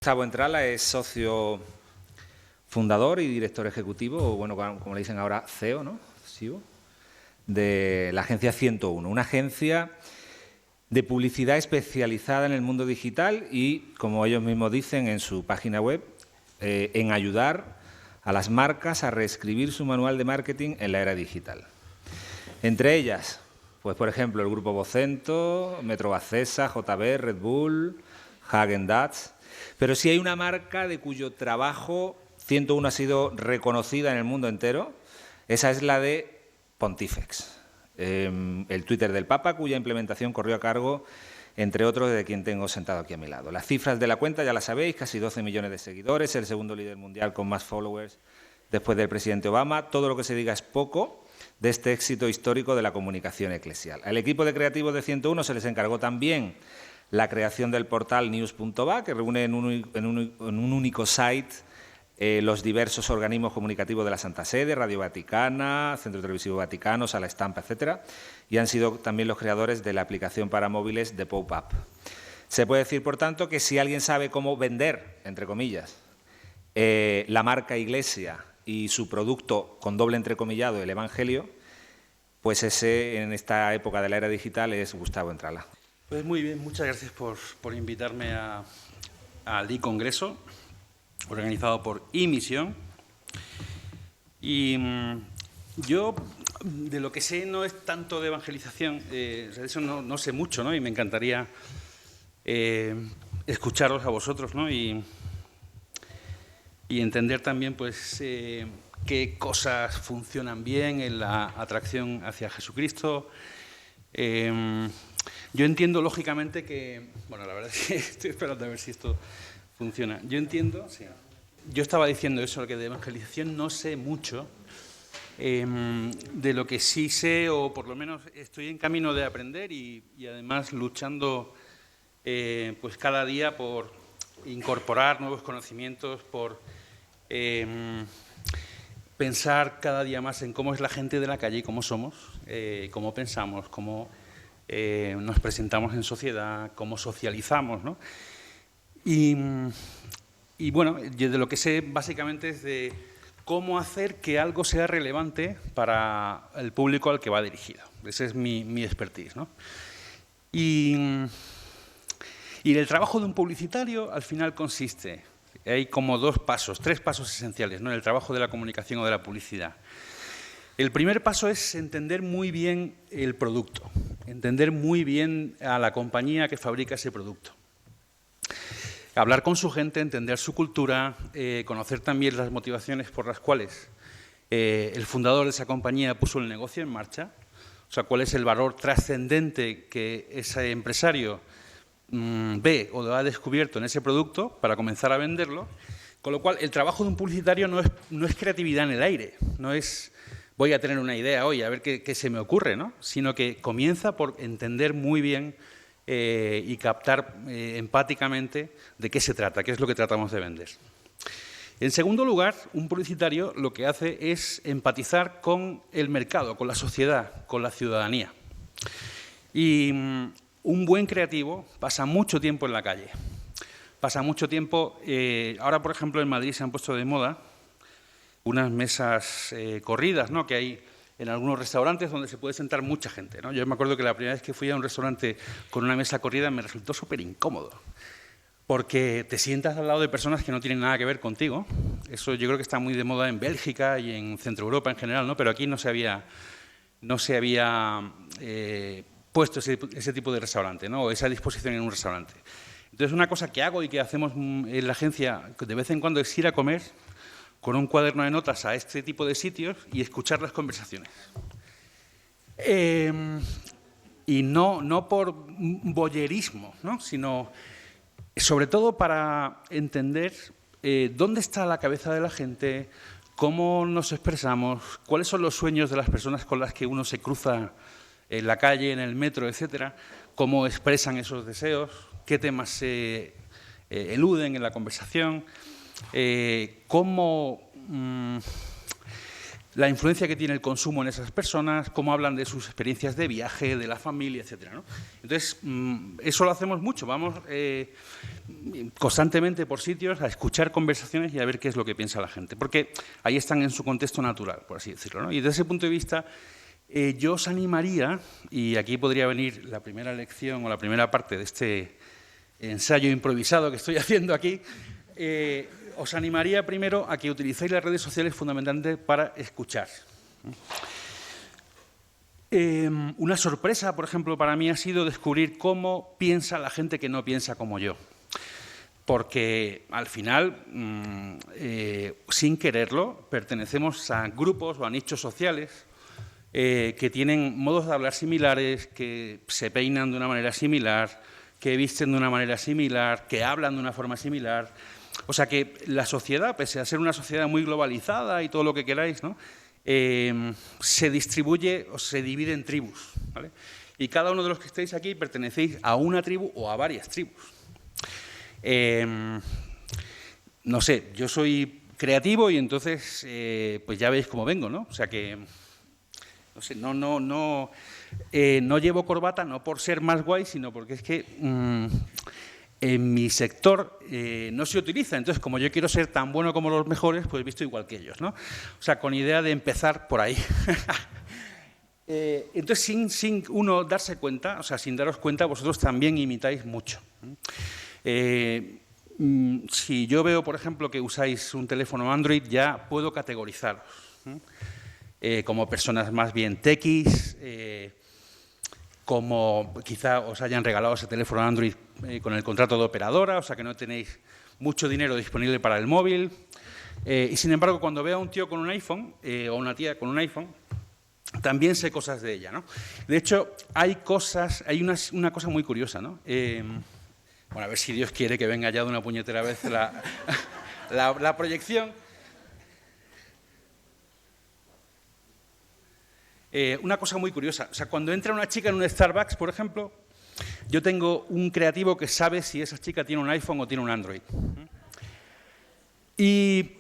Gustavo Entrala es socio fundador y director ejecutivo, o bueno, como le dicen ahora, CEO, ¿no? CEO, de la agencia 101, una agencia de publicidad especializada en el mundo digital y, como ellos mismos dicen en su página web, en ayudar a las marcas a reescribir su manual de marketing en la era digital. Entre ellas, pues por ejemplo, el Grupo Vocento, Metrovacesa, JB, Red Bull, Häagen-Dazs. Pero sí hay una marca de cuyo trabajo 101 ha sido reconocida en el mundo entero, esa es la de Pontifex, el Twitter del Papa, cuya implementación corrió a cargo, entre otros, de quien tengo sentado aquí a mi lado. Las cifras de la cuenta ya las sabéis, casi 12 millones de seguidores, el segundo líder mundial con más followers después del presidente Obama. Todo lo que se diga es poco de este éxito histórico de la comunicación eclesial. Al equipo de creativos de 101 se les encargó también la creación del portal news.va, que reúne en un único site los diversos organismos comunicativos de la Santa Sede, Radio Vaticana, Centro Televisivo Vaticano, Sala Estampa, etcétera, y han sido también los creadores de la aplicación para móviles de Pop-Up. Se puede decir, por tanto, que si alguien sabe cómo vender, entre comillas, la marca Iglesia y su producto, con doble entrecomillado, el Evangelio, pues ese, en esta época de la era digital, es Gustavo Entrala. Pues muy bien, muchas gracias por invitarme al iCongreso, organizado por iMisión. Y yo, de lo que sé, no es tanto de evangelización, de eso no sé mucho, ¿no? Y me encantaría escucharos a vosotros, ¿no? Y entender también, pues, qué cosas funcionan bien en la atracción hacia Jesucristo. Yo entiendo, lógicamente, que... Bueno, la verdad es que estoy esperando a ver si esto funciona. Yo entiendo... Sí. Yo estaba diciendo eso, que de evangelización no sé mucho. De lo que sí sé, o por lo menos estoy en camino de aprender y además luchando pues cada día por incorporar nuevos conocimientos, por pensar cada día más en cómo es la gente de la calle y cómo somos, cómo pensamos, cómo nos presentamos en sociedad, cómo socializamos, ¿no? Y bueno, yo de lo que sé básicamente es de cómo hacer que algo sea relevante para el público al que va dirigido. Ese es mi expertise, ¿no? Y el trabajo de un publicitario al final consiste, hay como tres pasos esenciales, ¿no?, en el trabajo de la comunicación o de la publicidad. El primer paso es entender muy bien el producto, entender muy bien a la compañía que fabrica ese producto. Hablar con su gente, entender su cultura, conocer también las motivaciones por las cuales el fundador de esa compañía puso el negocio en marcha, o sea, cuál es el valor trascendente que ese empresario ve o ha descubierto en ese producto para comenzar a venderlo, con lo cual el trabajo de un publicitario no es creatividad en el aire, no es voy a tener una idea hoy, a ver qué se me ocurre, ¿no?, sino que comienza por entender muy bien y captar empáticamente de qué se trata, qué es lo que tratamos de vender. En segundo lugar, un publicitario lo que hace es empatizar con el mercado, con la sociedad, con la ciudadanía. Y un buen creativo pasa mucho tiempo en la calle. Pasa mucho tiempo... ahora, por ejemplo, en Madrid se han puesto de moda unas mesas corridas, ¿no?, que hay en algunos restaurantes donde se puede sentar mucha gente, ¿no? Yo me acuerdo que la primera vez que fui a un restaurante con una mesa corrida me resultó súper incómodo, porque te sientas al lado de personas que no tienen nada que ver contigo. Eso yo creo que está muy de moda en Bélgica y en Centro Europa en general, ¿no?, pero aquí no se había puesto ese tipo de restaurante, ¿no?, o esa disposición en un restaurante. Entonces, una cosa que hago y que hacemos en la agencia de vez en cuando es ir a comer con un cuaderno de notas a este tipo de sitios y escuchar las conversaciones. Y no por voyerismo, ¿no?, sino sobre todo para entender dónde está la cabeza de la gente, cómo nos expresamos, cuáles son los sueños de las personas con las que uno se cruza en la calle, en el metro, etcétera, cómo expresan esos deseos, qué temas se eluden en la conversación, cómo la influencia que tiene el consumo en esas personas, cómo hablan de sus experiencias de viaje, de la familia, etcétera, ¿no? Entonces, eso lo hacemos mucho. Vamos constantemente por sitios a escuchar conversaciones y a ver qué es lo que piensa la gente, porque ahí están en su contexto natural, por así decirlo, ¿no? Y desde ese punto de vista, yo os animaría, y aquí podría venir la primera lección o la primera parte de este ensayo improvisado que estoy haciendo aquí, os animaría primero a que utilicéis las redes sociales fundamentalmente para escuchar. Una sorpresa, por ejemplo, para mí ha sido descubrir cómo piensa la gente que no piensa como yo. Porque al final, sin quererlo, pertenecemos a grupos o a nichos sociales que tienen modos de hablar similares, que se peinan de una manera similar, que visten de una manera similar, que hablan de una forma similar. O sea que la sociedad, pese a ser una sociedad muy globalizada y todo lo que queráis, ¿no? Se distribuye o se divide en tribus, ¿vale? Y cada uno de los que estáis aquí pertenecéis a una tribu o a varias tribus. No sé, yo soy creativo y entonces pues ya veis cómo vengo, ¿no? O sea que, no sé, no llevo corbata no por ser más guay, sino porque es que en mi sector no se utiliza. Entonces, como yo quiero ser tan bueno como los mejores, pues he visto igual que ellos, ¿no? O sea, con idea de empezar por ahí. Entonces, sin uno darse cuenta, o sea, sin daros cuenta, vosotros también imitáis mucho. Si yo veo, por ejemplo, que usáis un teléfono Android, ya puedo categorizaros como personas más bien techies, como quizá os hayan regalado ese teléfono Android con el contrato de operadora, o sea que no tenéis mucho dinero disponible para el móvil. Y sin embargo, cuando veo a un tío con un iPhone o una tía con un iPhone, también sé cosas de ella, ¿no? De hecho, hay una cosa muy curiosa, ¿no? Bueno, a ver si Dios quiere que venga ya de una puñetera vez la proyección. Una cosa muy curiosa, o sea, cuando entra una chica en un Starbucks, por ejemplo, yo tengo un creativo que sabe si esa chica tiene un iPhone o tiene un Android. Y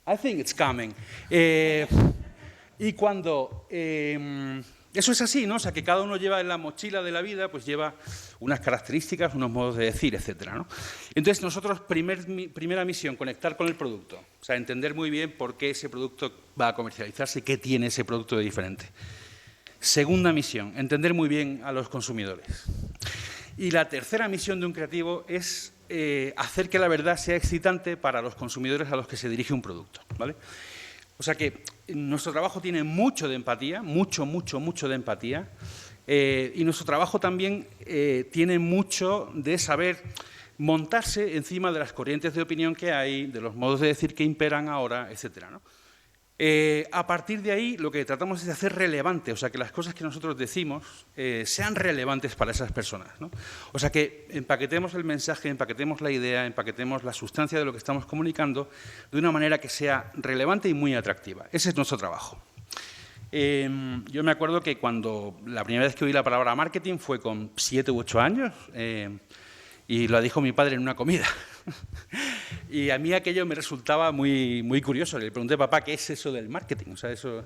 I think it's coming. Y cuando eso es así, ¿no? O sea, que cada uno lleva en la mochila de la vida, pues lleva unas características, unos modos de decir, etcétera, ¿no? Entonces, nosotros, primera misión, conectar con el producto. O sea, entender muy bien por qué ese producto va a comercializarse y qué tiene ese producto de diferente. Segunda misión, entender muy bien a los consumidores. Y la tercera misión de un creativo es hacer que la verdad sea excitante para los consumidores a los que se dirige un producto, ¿vale? O sea que nuestro trabajo tiene mucho de empatía, mucho de empatía, y nuestro trabajo también tiene mucho de saber montarse encima de las corrientes de opinión que hay, de los modos de decir que imperan ahora, etcétera, ¿no? A partir de ahí, lo que tratamos es de hacer relevante, o sea, que las cosas que nosotros decimos sean relevantes para esas personas, ¿no? O sea, que empaquetemos el mensaje, empaquetemos la idea, empaquetemos la sustancia de lo que estamos comunicando de una manera que sea relevante y muy atractiva. Ese es nuestro trabajo. Yo me acuerdo que cuando la primera vez que oí la palabra marketing fue con 7 u 8 años y lo dijo mi padre en una comida. Y a mí aquello me resultaba muy curioso. Le pregunté, papá, ¿qué es eso del marketing? O sea, eso...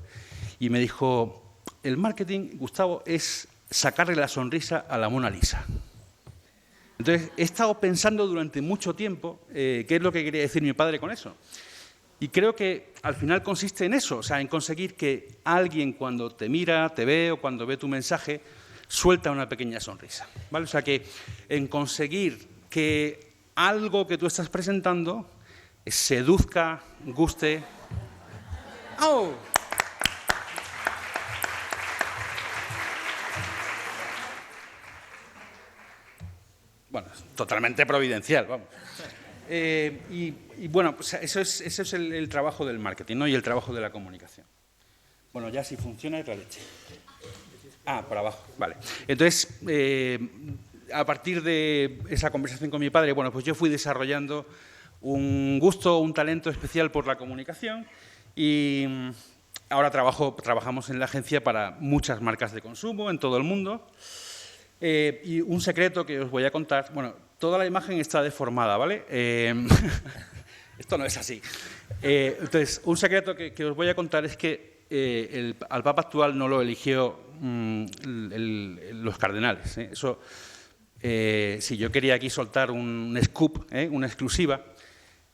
Y me dijo, el marketing, Gustavo, es sacarle la sonrisa a la Mona Lisa. Entonces, he estado pensando durante mucho tiempo qué es lo que quería decir mi padre con eso. Y creo que al final consiste en eso, o sea, en conseguir que alguien cuando te mira, te ve o cuando ve tu mensaje, suelta una pequeña sonrisa, ¿vale? O sea, que en conseguir que algo que tú estás presentando seduzca, guste. ¡Oh! Bueno, totalmente providencial, vamos. Y bueno, pues eso es el trabajo del marketing, ¿no? Y el trabajo de la comunicación. Bueno, ya si funciona es la leche. Ah, por abajo, vale. Entonces, a partir de esa conversación con mi padre, bueno, pues yo fui desarrollando un gusto, un talento especial por la comunicación y ahora trabajamos en la agencia para muchas marcas de consumo en todo el mundo. Y un secreto que os voy a contar, bueno, toda la imagen está deformada, ¿vale? esto no es así. Entonces, un secreto que os voy a contar es que al Papa actual no lo eligió los cardenales. Eso, si yo quería aquí soltar un scoop, una exclusiva,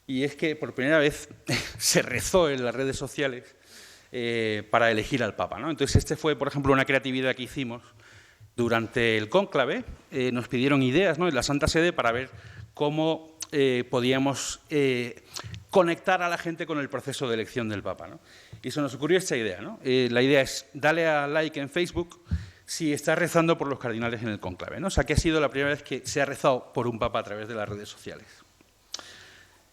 y es que por primera vez se rezó en las redes sociales para elegir al Papa, ¿no? Entonces, este fue, por ejemplo, una creatividad que hicimos durante el cónclave. Nos pidieron ideas, ¿no?, en la Santa Sede para ver cómo podíamos conectar a la gente con el proceso de elección del Papa, ¿no? Y se nos ocurrió esta idea, ¿no? La idea es, dale a like en Facebook si estás rezando por los cardinales en el cónclave, ¿no? O sea, que ha sido la primera vez que se ha rezado por un Papa a través de las redes sociales.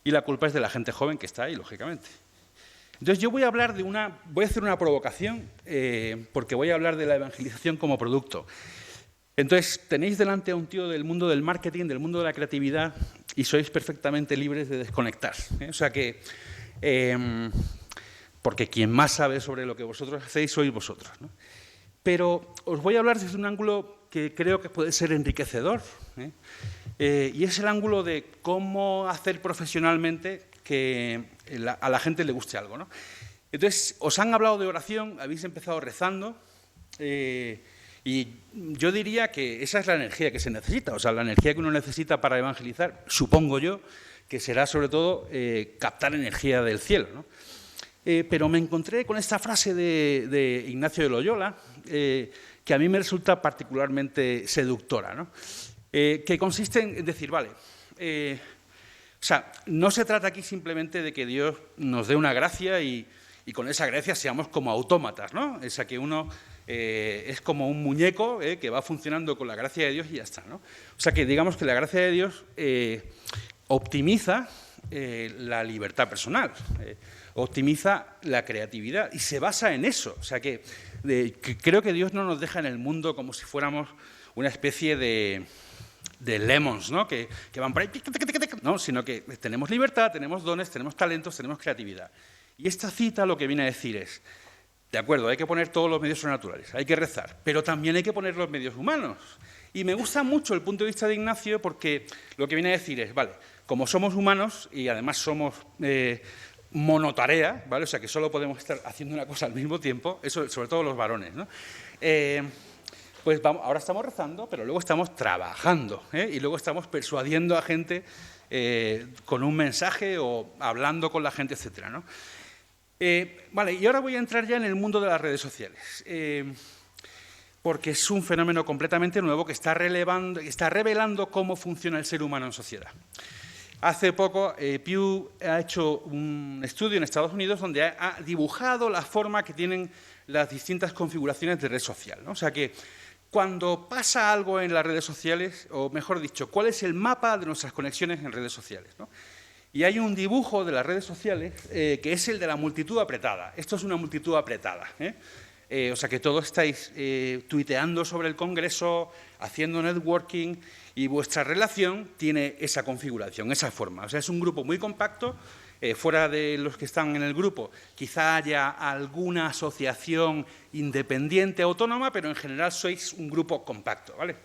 Y la culpa es de la gente joven que está ahí, lógicamente. Entonces, yo voy a hacer una provocación, porque voy a hablar de la evangelización como producto. Entonces, tenéis delante a un tío del mundo del marketing, del mundo de la creatividad, y sois perfectamente libres de desconectar. O sea que, porque quien más sabe sobre lo que vosotros hacéis sois vosotros, ¿no? Pero os voy a hablar desde un ángulo que creo que puede ser enriquecedor, y es el ángulo de cómo hacer profesionalmente que a la gente le guste algo, ¿no? Entonces, os han hablado de oración, habéis empezado rezando, y yo diría que esa es la energía que se necesita, o sea, la energía que uno necesita para evangelizar, supongo yo, que será sobre todo captar energía del cielo, ¿no? Pero me encontré con esta frase de Ignacio de Loyola, que a mí me resulta particularmente seductora, ¿no? Que consiste en decir, vale, o sea, no se trata aquí simplemente de que Dios nos dé una gracia y con esa gracia seamos como autómatas, ¿no? O sea, que uno es como un muñeco que va funcionando con la gracia de Dios y ya está, ¿no? O sea, que digamos que la gracia de Dios optimiza la libertad personal, optimiza la creatividad y se basa en eso. O sea, que creo que Dios no nos deja en el mundo como si fuéramos una especie de lemons, ¿no?, que van por ahí, no, sino que tenemos libertad, tenemos dones, tenemos talentos, tenemos creatividad. Y esta cita lo que viene a decir es, de acuerdo, hay que poner todos los medios sobrenaturales, hay que rezar, pero también hay que poner los medios humanos. Y me gusta mucho el punto de vista de Ignacio porque lo que viene a decir es, vale, como somos humanos y además somos monotarea, ¿vale? O sea, que solo podemos estar haciendo una cosa al mismo tiempo, eso sobre todo los varones, ¿no? Pues vamos, ahora estamos rezando, pero luego estamos trabajando, y luego estamos persuadiendo a gente con un mensaje o hablando con la gente, etcétera, ¿no? Vale, y ahora voy a entrar ya en el mundo de las redes sociales, porque es un fenómeno completamente nuevo que está revelando cómo funciona el ser humano en sociedad. Hace poco, Pew ha hecho un estudio en Estados Unidos donde ha dibujado la forma que tienen las distintas configuraciones de red social, ¿no? O sea que cuando pasa algo en las redes sociales, o mejor dicho, ¿cuál es el mapa de nuestras conexiones en redes sociales, ¿no? Y hay un dibujo de las redes sociales que es el de la multitud apretada. Esto es una multitud apretada, o sea que todos estáis tuiteando sobre el Congreso, haciendo networking, y vuestra relación tiene esa configuración, esa forma. O sea, es un grupo muy compacto. Fuera de los que están en el grupo, quizá haya alguna asociación independiente, autónoma, pero en general sois un grupo compacto, ¿vale?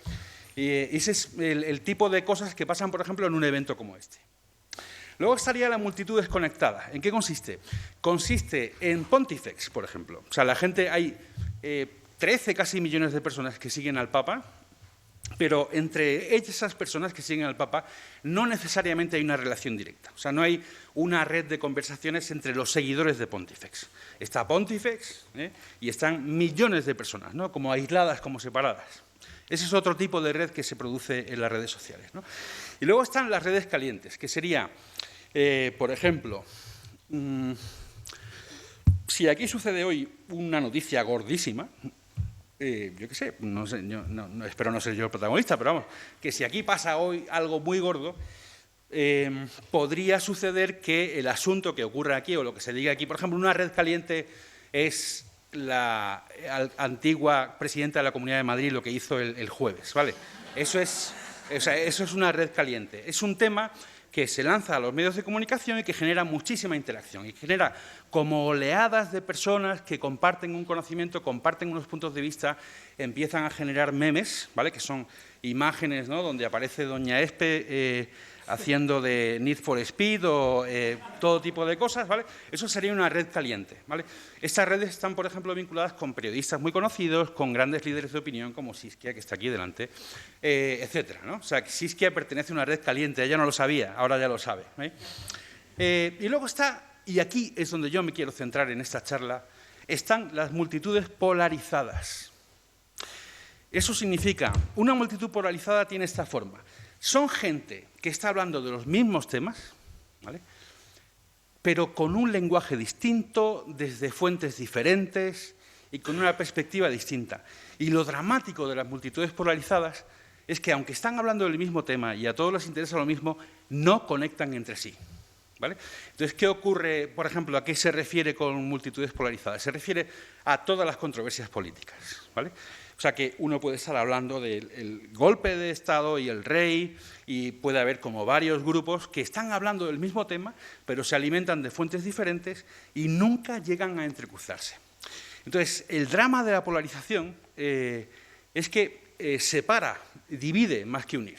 Ese es el tipo de cosas que pasan, por ejemplo, en un evento como este. Luego estaría la multitud desconectada. ¿En qué consiste? Consiste en Pontifex, por ejemplo. O sea, la gente, hay 13 casi millones de personas que siguen al Papa, pero entre esas personas que siguen al Papa no necesariamente hay una relación directa. O sea, no hay una red de conversaciones entre los seguidores de Pontifex. Está Pontifex y están millones de personas, ¿no?, como aisladas, como separadas. Ese es otro tipo de red que se produce en las redes sociales, ¿no? Y luego están las redes calientes, que sería, por ejemplo, si aquí sucede hoy una noticia gordísima, yo qué sé, no sé, espero no ser yo el protagonista, pero vamos, que si aquí pasa hoy algo muy gordo, podría suceder que el asunto que ocurre aquí o lo que se diga aquí, por ejemplo, una red caliente es la antigua presidenta de la Comunidad de Madrid lo que hizo el jueves, ¿vale? Eso es una red caliente. Es un tema que se lanza a los medios de comunicación y que genera muchísima interacción y genera como oleadas de personas que comparten un conocimiento, comparten unos puntos de vista, empiezan a generar memes, ¿vale?, que son imágenes, ¿no?, donde aparece doña Espe haciendo de Need for Speed o todo tipo de cosas, ¿vale? Eso sería una red caliente, ¿vale? Estas redes están, por ejemplo, vinculadas con periodistas muy conocidos, con grandes líderes de opinión como Siskia, que está aquí delante, etcétera, ¿no? O sea, que Siskia pertenece a una red caliente, ella no lo sabía, ahora ya lo sabe, y luego está, y aquí es donde yo me quiero centrar en esta charla, están las multitudes polarizadas. Eso significa, una multitud polarizada tiene esta forma. Son gente que está hablando de los mismos temas, ¿vale?, pero con un lenguaje distinto, desde fuentes diferentes y con una perspectiva distinta. Y lo dramático de las multitudes polarizadas es que, aunque están hablando del mismo tema y a todos les interesa lo mismo, no conectan entre sí, ¿vale? Entonces, ¿qué ocurre, por ejemplo, a qué se refiere con multitudes polarizadas? Se refiere a todas las controversias políticas, ¿vale? O sea, que uno puede estar hablando del golpe de Estado y el rey, y puede haber como varios grupos que están hablando del mismo tema, pero se alimentan de fuentes diferentes y nunca llegan a entrecruzarse. Entonces, el drama de la polarización es que separa, divide más que unir.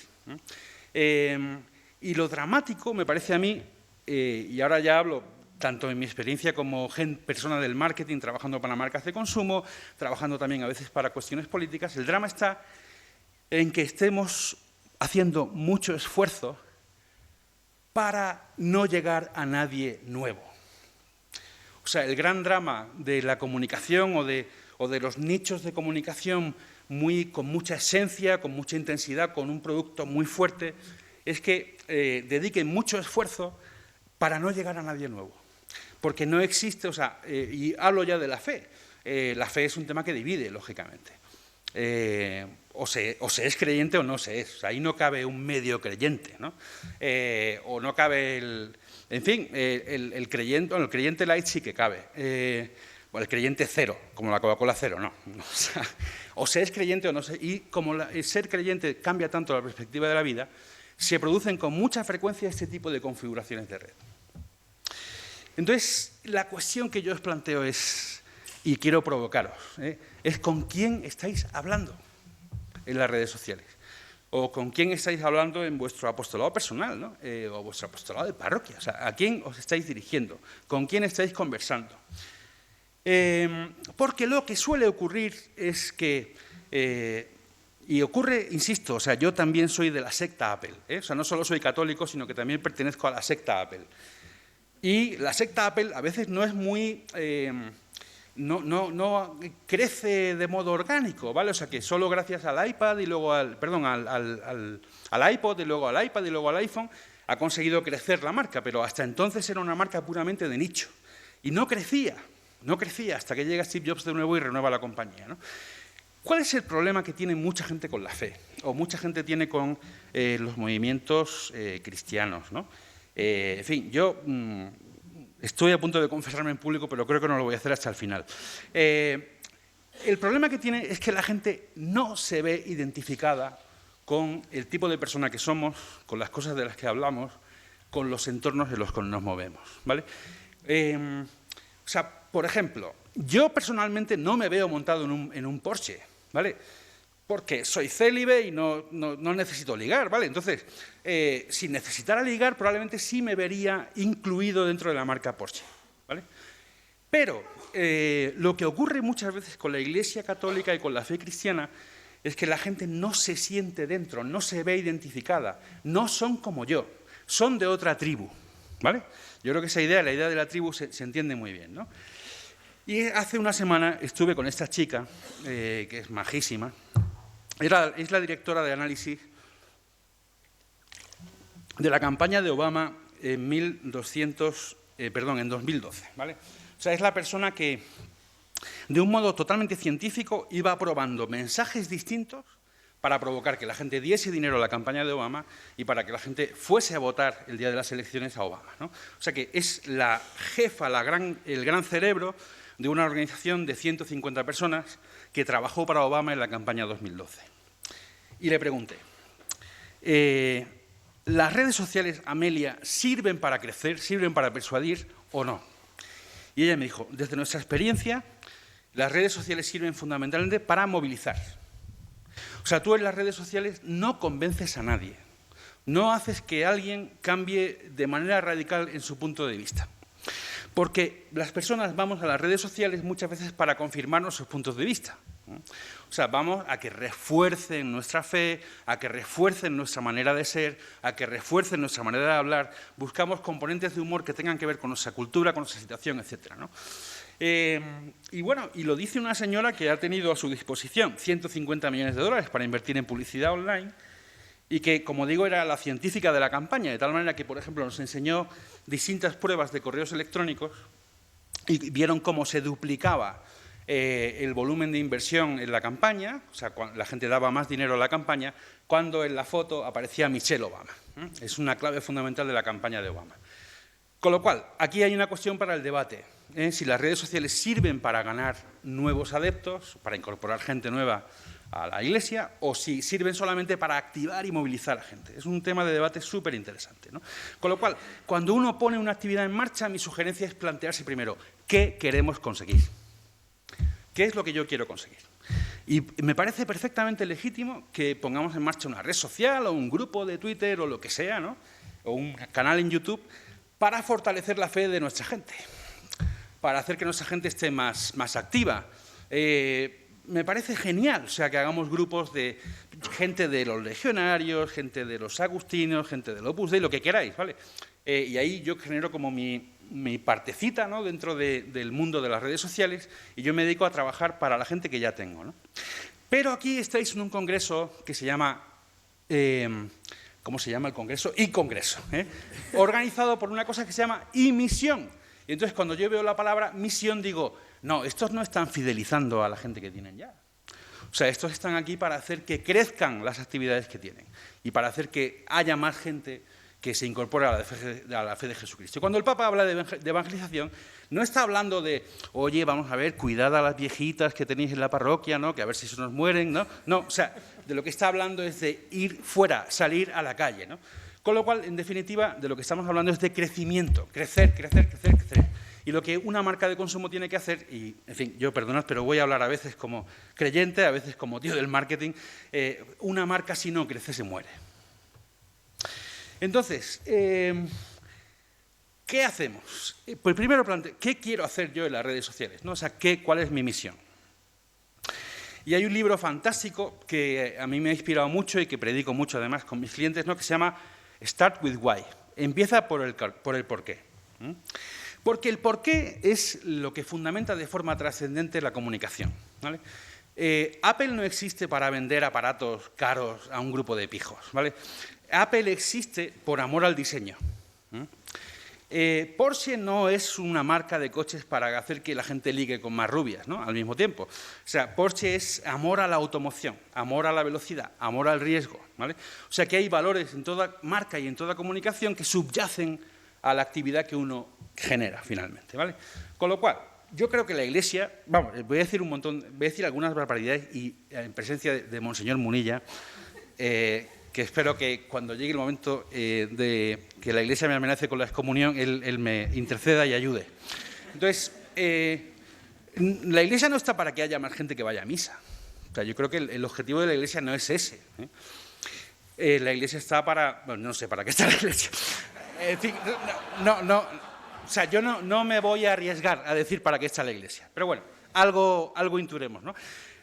Y lo dramático, me parece a mí, y ahora ya hablo tanto en mi experiencia como persona del marketing, trabajando para marcas de consumo, trabajando también a veces para cuestiones políticas, el drama está en que estemos haciendo mucho esfuerzo para no llegar a nadie nuevo. O sea, el gran drama de la comunicación o de los nichos de comunicación con mucha esencia, con mucha intensidad, con un producto muy fuerte, es que dediquen mucho esfuerzo para no llegar a nadie nuevo. Porque no existe, o sea, y hablo ya de la fe. La fe es un tema que divide, lógicamente. O se es creyente o no se es. O sea, ahí no cabe un medio creyente, ¿no? O no cabe en fin, el creyente, bueno, el creyente light sí que cabe. O el creyente cero, como la Coca-Cola cero, no. O se es creyente o no se. Y como el ser creyente cambia tanto la perspectiva de la vida, se producen con mucha frecuencia este tipo de configuraciones de red. Entonces, la cuestión que yo os planteo es, y quiero provocaros, es con quién estáis hablando en las redes sociales, o con quién estáis hablando en vuestro apostolado personal, ¿no? O vuestro apostolado de parroquia, o sea, a quién os estáis dirigiendo, con quién estáis conversando. Porque lo que suele ocurrir es que, y ocurre, insisto, o sea, yo también soy de la secta Apple, o sea, no solo soy católico, sino que también pertenezco a la secta Apple. Y la secta Apple a veces no es muy, no crece de modo orgánico, ¿vale? O sea, que solo gracias al iPad y luego al iPod y luego al iPad y luego al iPhone ha conseguido crecer la marca, pero hasta entonces era una marca puramente de nicho. Y no crecía hasta que llega Steve Jobs de nuevo y renueva la compañía, ¿no? ¿Cuál es el problema que tiene mucha gente con la fe? O mucha gente tiene con los movimientos cristianos, ¿no? En fin, yo estoy a punto de confesarme en público, pero creo que no lo voy a hacer hasta el final. El problema que tiene es que la gente no se ve identificada con el tipo de persona que somos, con las cosas de las que hablamos, con los entornos en los que nos movemos, ¿vale? O sea, por ejemplo, yo personalmente no me veo montado en un Porsche, ¿vale? Porque soy célibe y no necesito ligar, ¿vale? Entonces, si necesitara ligar, probablemente sí me vería incluido dentro de la marca Porsche, ¿vale? Pero lo que ocurre muchas veces con la Iglesia católica y con la fe cristiana es que la gente no se siente dentro, no se ve identificada, no son como yo, son de otra tribu, ¿vale? Yo creo que esa idea, la idea de la tribu, se entiende muy bien, ¿no? Y hace una semana estuve con esta chica, que es majísima. Es la directora de análisis de la campaña de Obama en 2012, ¿vale? O sea, es la persona que, de un modo totalmente científico, iba probando mensajes distintos para provocar que la gente diese dinero a la campaña de Obama y para que la gente fuese a votar el día de las elecciones a Obama, ¿no? O sea que es la jefa, el gran cerebro de una organización de 150 personas que trabajó para Obama en la campaña 2012. Y le pregunté, ¿las redes sociales, Amelia, sirven para crecer, sirven para persuadir o no? Y ella me dijo, desde nuestra experiencia, las redes sociales sirven fundamentalmente para movilizar. O sea, tú en las redes sociales no convences a nadie, no haces que alguien cambie de manera radical en su punto de vista. Porque las personas vamos a las redes sociales muchas veces para confirmar nuestros puntos de vista, ¿no? O sea, vamos a que refuercen nuestra fe, a que refuercen nuestra manera de ser, a que refuercen nuestra manera de hablar. Buscamos componentes de humor que tengan que ver con nuestra cultura, con nuestra situación, etc., ¿no? Y bueno, y lo dice una señora que ha tenido a su disposición 150 millones de dólares para invertir en publicidad online y que, como digo, era la científica de la campaña, de tal manera que, por ejemplo, nos enseñó distintas pruebas de correos electrónicos y vieron cómo se duplicaba el volumen de inversión en la campaña, o sea, la gente daba más dinero a la campaña, cuando en la foto aparecía Michelle Obama. Es una clave fundamental de la campaña de Obama. Con lo cual, aquí hay una cuestión para el debate, si las redes sociales sirven para ganar nuevos adeptos, para incorporar gente nueva a la Iglesia, o si sirven solamente para activar y movilizar a la gente. Es un tema de debate súper interesante, ¿no? Con lo cual, cuando uno pone una actividad en marcha, mi sugerencia es plantearse primero, ¿qué queremos conseguir? ¿Qué es lo que yo quiero conseguir? Y me parece perfectamente legítimo que pongamos en marcha una red social o un grupo de Twitter o lo que sea, ¿no? O un canal en YouTube para fortalecer la fe de nuestra gente, para hacer que nuestra gente esté más activa. Me parece genial, o sea, que hagamos grupos de gente de los legionarios, gente de los agustinos, gente del Opus Dei, lo que queráis, ¿vale? Y ahí yo genero como mi partecita, ¿no?, dentro del mundo de las redes sociales, y yo me dedico a trabajar para la gente que ya tengo, ¿no? Pero aquí estáis en un congreso que se llama, ¿cómo se llama el congreso? iCongreso, organizado por una cosa que se llama iMisión. Y entonces, cuando yo veo la palabra misión, digo, no, estos no están fidelizando a la gente que tienen ya. O sea, estos están aquí para hacer que crezcan las actividades que tienen y para hacer que haya más gente que se incorpore a la fe de Jesucristo. Cuando el Papa habla de evangelización, no está hablando de, oye, vamos a ver, cuidad a las viejitas que tenéis en la parroquia, ¿no?, que a ver si se nos mueren, ¿no? No, o sea, de lo que está hablando es de ir fuera, salir a la calle, ¿no? Con lo cual, en definitiva, de lo que estamos hablando es de crecimiento, crecer. Y lo que una marca de consumo tiene que hacer, y, en fin, yo perdonad, pero voy a hablar a veces como creyente, a veces como tío del marketing, una marca si no crece se muere. Entonces, ¿qué hacemos? Pues primero, ¿qué quiero hacer yo en las redes sociales, ¿no? O sea, ¿cuál es mi misión? Y hay un libro fantástico que a mí me ha inspirado mucho y que predico mucho además con mis clientes, ¿no?, que se llama Start with Why. Empieza por el porqué. Porque el porqué es lo que fundamenta de forma trascendente la comunicación, ¿vale? Apple no existe para vender aparatos caros a un grupo de pijos, ¿vale? Apple existe por amor al diseño. Porsche no es una marca de coches para hacer que la gente ligue con más rubias, ¿no?, al mismo tiempo. O sea, Porsche es amor a la automoción, amor a la velocidad, amor al riesgo, ¿vale? O sea, que hay valores en toda marca y en toda comunicación que subyacen a la actividad que uno genera finalmente, ¿vale? Con lo cual, yo creo que la Iglesia, vamos, voy a decir algunas barbaridades y en presencia de Monseñor Munilla, que espero que cuando llegue el momento de que la Iglesia me amenace con la excomunión, él me interceda y ayude. Entonces, la Iglesia no está para que haya más gente que vaya a misa. O sea, yo creo que el objetivo de la Iglesia no es ese. La Iglesia está para... Bueno, no sé para qué está la Iglesia. En fin, o sea, yo no me voy a arriesgar a decir para qué está la Iglesia. Pero bueno, algo intuiremos, ¿no?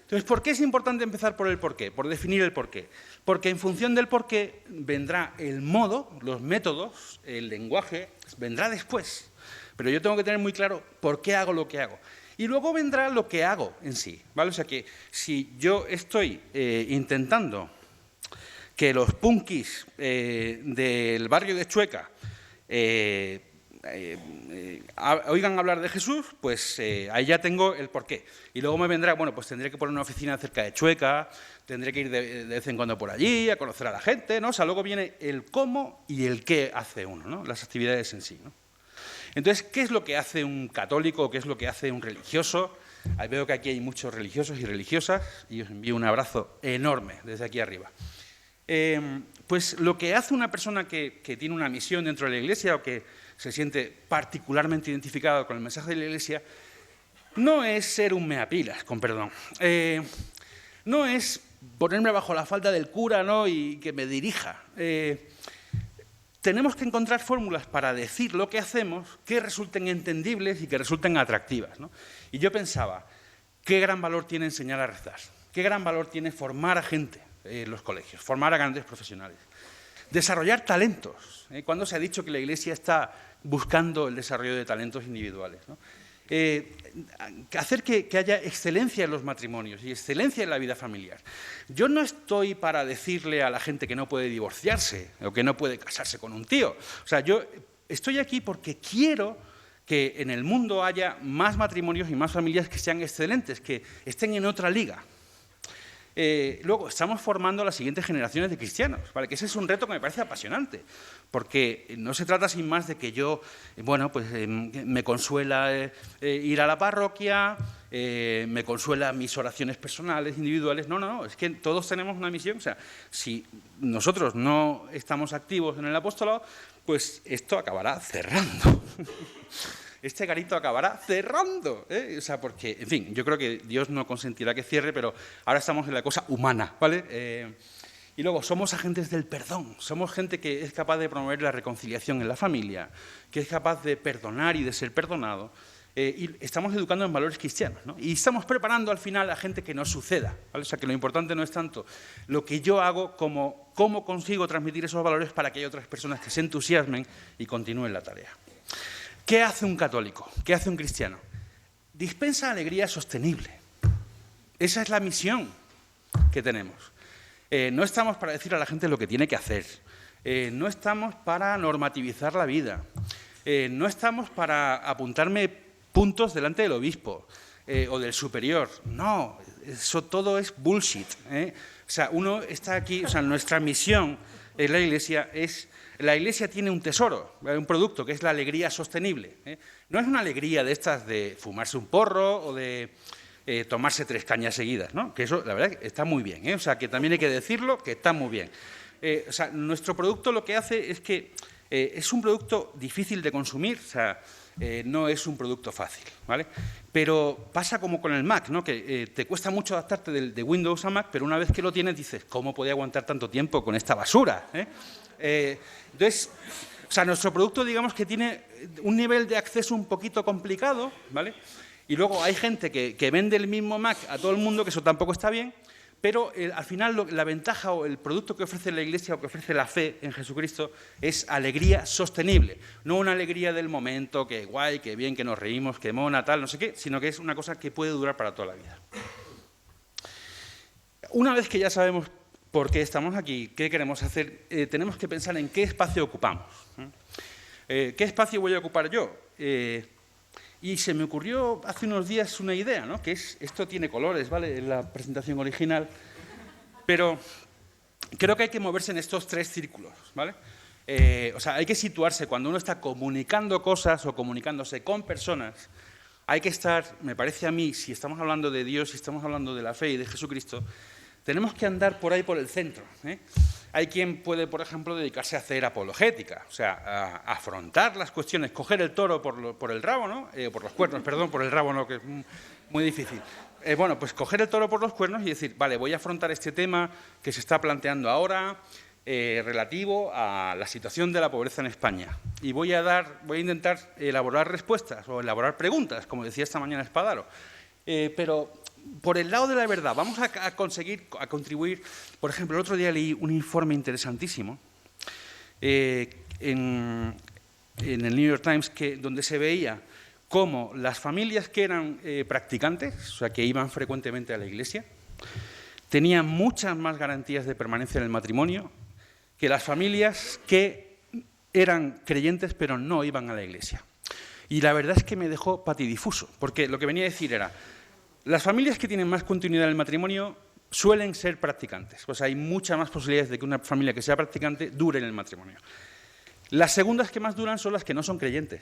Entonces, ¿por qué es importante empezar por el porqué? Por definir el porqué. Porque en función del porqué vendrá el modo, los métodos, el lenguaje, vendrá después. Pero yo tengo que tener muy claro por qué hago lo que hago. Y luego vendrá lo que hago en sí, ¿vale? O sea que si yo estoy intentando que los punkis del barrio de Chueca oigan hablar de Jesús, pues ahí ya tengo el porqué. Y luego me vendrá, bueno, pues tendré que poner una oficina cerca de Chueca, tendré que ir de vez en cuando por allí, a conocer a la gente, ¿no? O sea, luego viene el cómo y el qué hace uno, ¿no? Las actividades en sí, ¿no? Entonces, ¿qué es lo que hace un católico? ¿Qué es lo que hace un religioso? Ahí veo que aquí hay muchos religiosos y religiosas y os envío un abrazo enorme desde aquí arriba. Pues lo que hace una persona que tiene una misión dentro de la Iglesia o que se siente particularmente identificado con el mensaje de la Iglesia, no es ser un meapilas, con perdón. No es ponerme bajo la falda del cura, ¿no?, y que me dirija. tenemos que encontrar fórmulas para decir lo que hacemos que resulten entendibles y que resulten atractivas, ¿no? Y yo pensaba, qué gran valor tiene enseñar a rezar, qué gran valor tiene formar a gente en los colegios, formar a grandes profesionales, desarrollar talentos. ¿Cuándo se ha dicho que la Iglesia está buscando el desarrollo de talentos individuales, ¿no? Hacer que haya excelencia en los matrimonios y excelencia en la vida familiar. Yo no estoy para decirle a la gente que no puede divorciarse o que no puede casarse con un tío. O sea, yo estoy aquí porque quiero que en el mundo haya más matrimonios y más familias que sean excelentes, que estén en otra liga. Luego, estamos formando a las siguientes generaciones de cristianos, ¿vale? Que ese es un reto que me parece apasionante, porque no se trata sin más de que yo, bueno, pues me consuela ir a la parroquia, me consuela mis oraciones personales, individuales. No, es que todos tenemos una misión. O sea, si nosotros no estamos activos en el apostolado, pues esto acabará cerrando. Este garito acabará cerrando, ¿eh? O sea, porque, en fin, yo creo que Dios no consentirá que cierre, pero ahora estamos en la cosa humana, ¿vale? Y luego, somos agentes del perdón, somos gente que es capaz de promover la reconciliación en la familia, que es capaz de perdonar y de ser perdonado, y estamos educando en valores cristianos, ¿no? Y estamos preparando al final a gente que nos suceda, ¿vale? O sea, que lo importante no es tanto lo que yo hago como cómo consigo transmitir esos valores para que haya otras personas que se entusiasmen y continúen la tarea. ¿Qué hace un católico? ¿Qué hace un cristiano? Dispensa alegría sostenible. Esa es la misión que tenemos. No estamos para decir a la gente lo que tiene que hacer. No estamos para normativizar la vida. No estamos para apuntarme puntos delante del obispo o del superior. No, eso todo es bullshit, ¿eh? O sea, uno está aquí, o sea, nuestra misión en la Iglesia es... La Iglesia tiene un tesoro, un producto, que es la alegría sostenible, ¿eh? No es una alegría de estas de fumarse un porro o de tomarse 3 cañas seguidas, ¿no? Que eso, la verdad, está muy bien, ¿eh? O sea, que también hay que decirlo, que está muy bien. O sea, nuestro producto lo que hace es que es un producto difícil de consumir, o sea, no es un producto fácil, ¿vale? Pero pasa como con el Mac, ¿no? Que te cuesta mucho adaptarte de Windows a Mac, pero una vez que lo tienes dices, ¿cómo podía aguantar tanto tiempo con esta basura, ¿eh? Entonces, o sea, nuestro producto, digamos que tiene un nivel de acceso un poquito complicado, ¿vale? Y luego hay gente que vende el mismo Mac a todo el mundo, que eso tampoco está bien, pero al final la ventaja o el producto que ofrece la Iglesia o que ofrece la fe en Jesucristo es alegría sostenible. No una alegría del momento, que guay, que bien, que nos reímos, que mona, tal, no sé qué, sino que es una cosa que puede durar para toda la vida. Una vez que ya sabemos por qué estamos aquí, qué queremos hacer, tenemos que pensar en qué espacio ocupamos. ¿Qué espacio voy a ocupar yo? Y se me ocurrió hace unos días una idea, ¿no? Que es, esto tiene colores, ¿vale? En la presentación original, pero creo que hay que moverse en estos 3 círculos, ¿vale? O sea, hay que situarse cuando uno está comunicando cosas o comunicándose con personas. Hay que estar, me parece a mí, si estamos hablando de Dios, si estamos hablando de la fe y de Jesucristo, tenemos que andar por ahí por el centro, ¿eh? Hay quien puede, por ejemplo, dedicarse a hacer apologética, o sea, a afrontar las cuestiones, coger el toro por el rabo, ¿no? Por los cuernos, perdón, por el rabo no, que es muy difícil. Bueno, pues coger el toro por los cuernos y decir, vale, voy a afrontar este tema que se está planteando ahora, relativo a la situación de la pobreza en España. Y voy a intentar elaborar respuestas o elaborar preguntas, como decía esta mañana Espadaro. Pero por el lado de la verdad, vamos a contribuir. Por ejemplo, el otro día leí un informe interesantísimo en el New York Times donde se veía cómo las familias que eran practicantes, o sea, que iban frecuentemente a la iglesia, tenían muchas más garantías de permanencia en el matrimonio que las familias que eran creyentes pero no iban a la iglesia. Y la verdad es que me dejó patidifuso, porque lo que venía a decir era, las familias que tienen más continuidad en el matrimonio suelen ser practicantes. O sea, hay muchas más posibilidades de que una familia que sea practicante dure en el matrimonio. Las segundas que más duran son las que no son creyentes.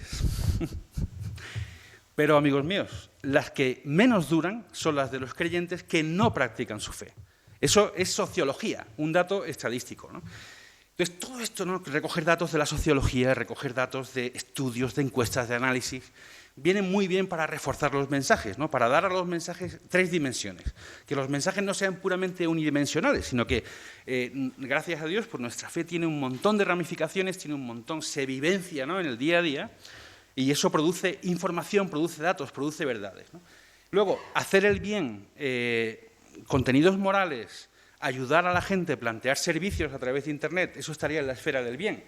Pero, amigos míos, las que menos duran son las de los creyentes que no practican su fe. Eso es sociología, un dato estadístico, ¿no? Entonces, todo esto, ¿no? Recoger datos de la sociología, recoger datos de estudios, de encuestas, de análisis, viene muy bien para reforzar los mensajes, ¿no? Para dar a los mensajes 3 dimensiones. Que los mensajes no sean puramente unidimensionales, sino que, gracias a Dios, pues nuestra fe tiene un montón de ramificaciones, tiene un montón, se vivencia, ¿no?, en el día a día, y eso produce información, produce datos, produce verdades, ¿no? Luego, hacer el bien, contenidos morales, ayudar a la gente a plantear servicios a través de Internet, eso estaría en la esfera del bien.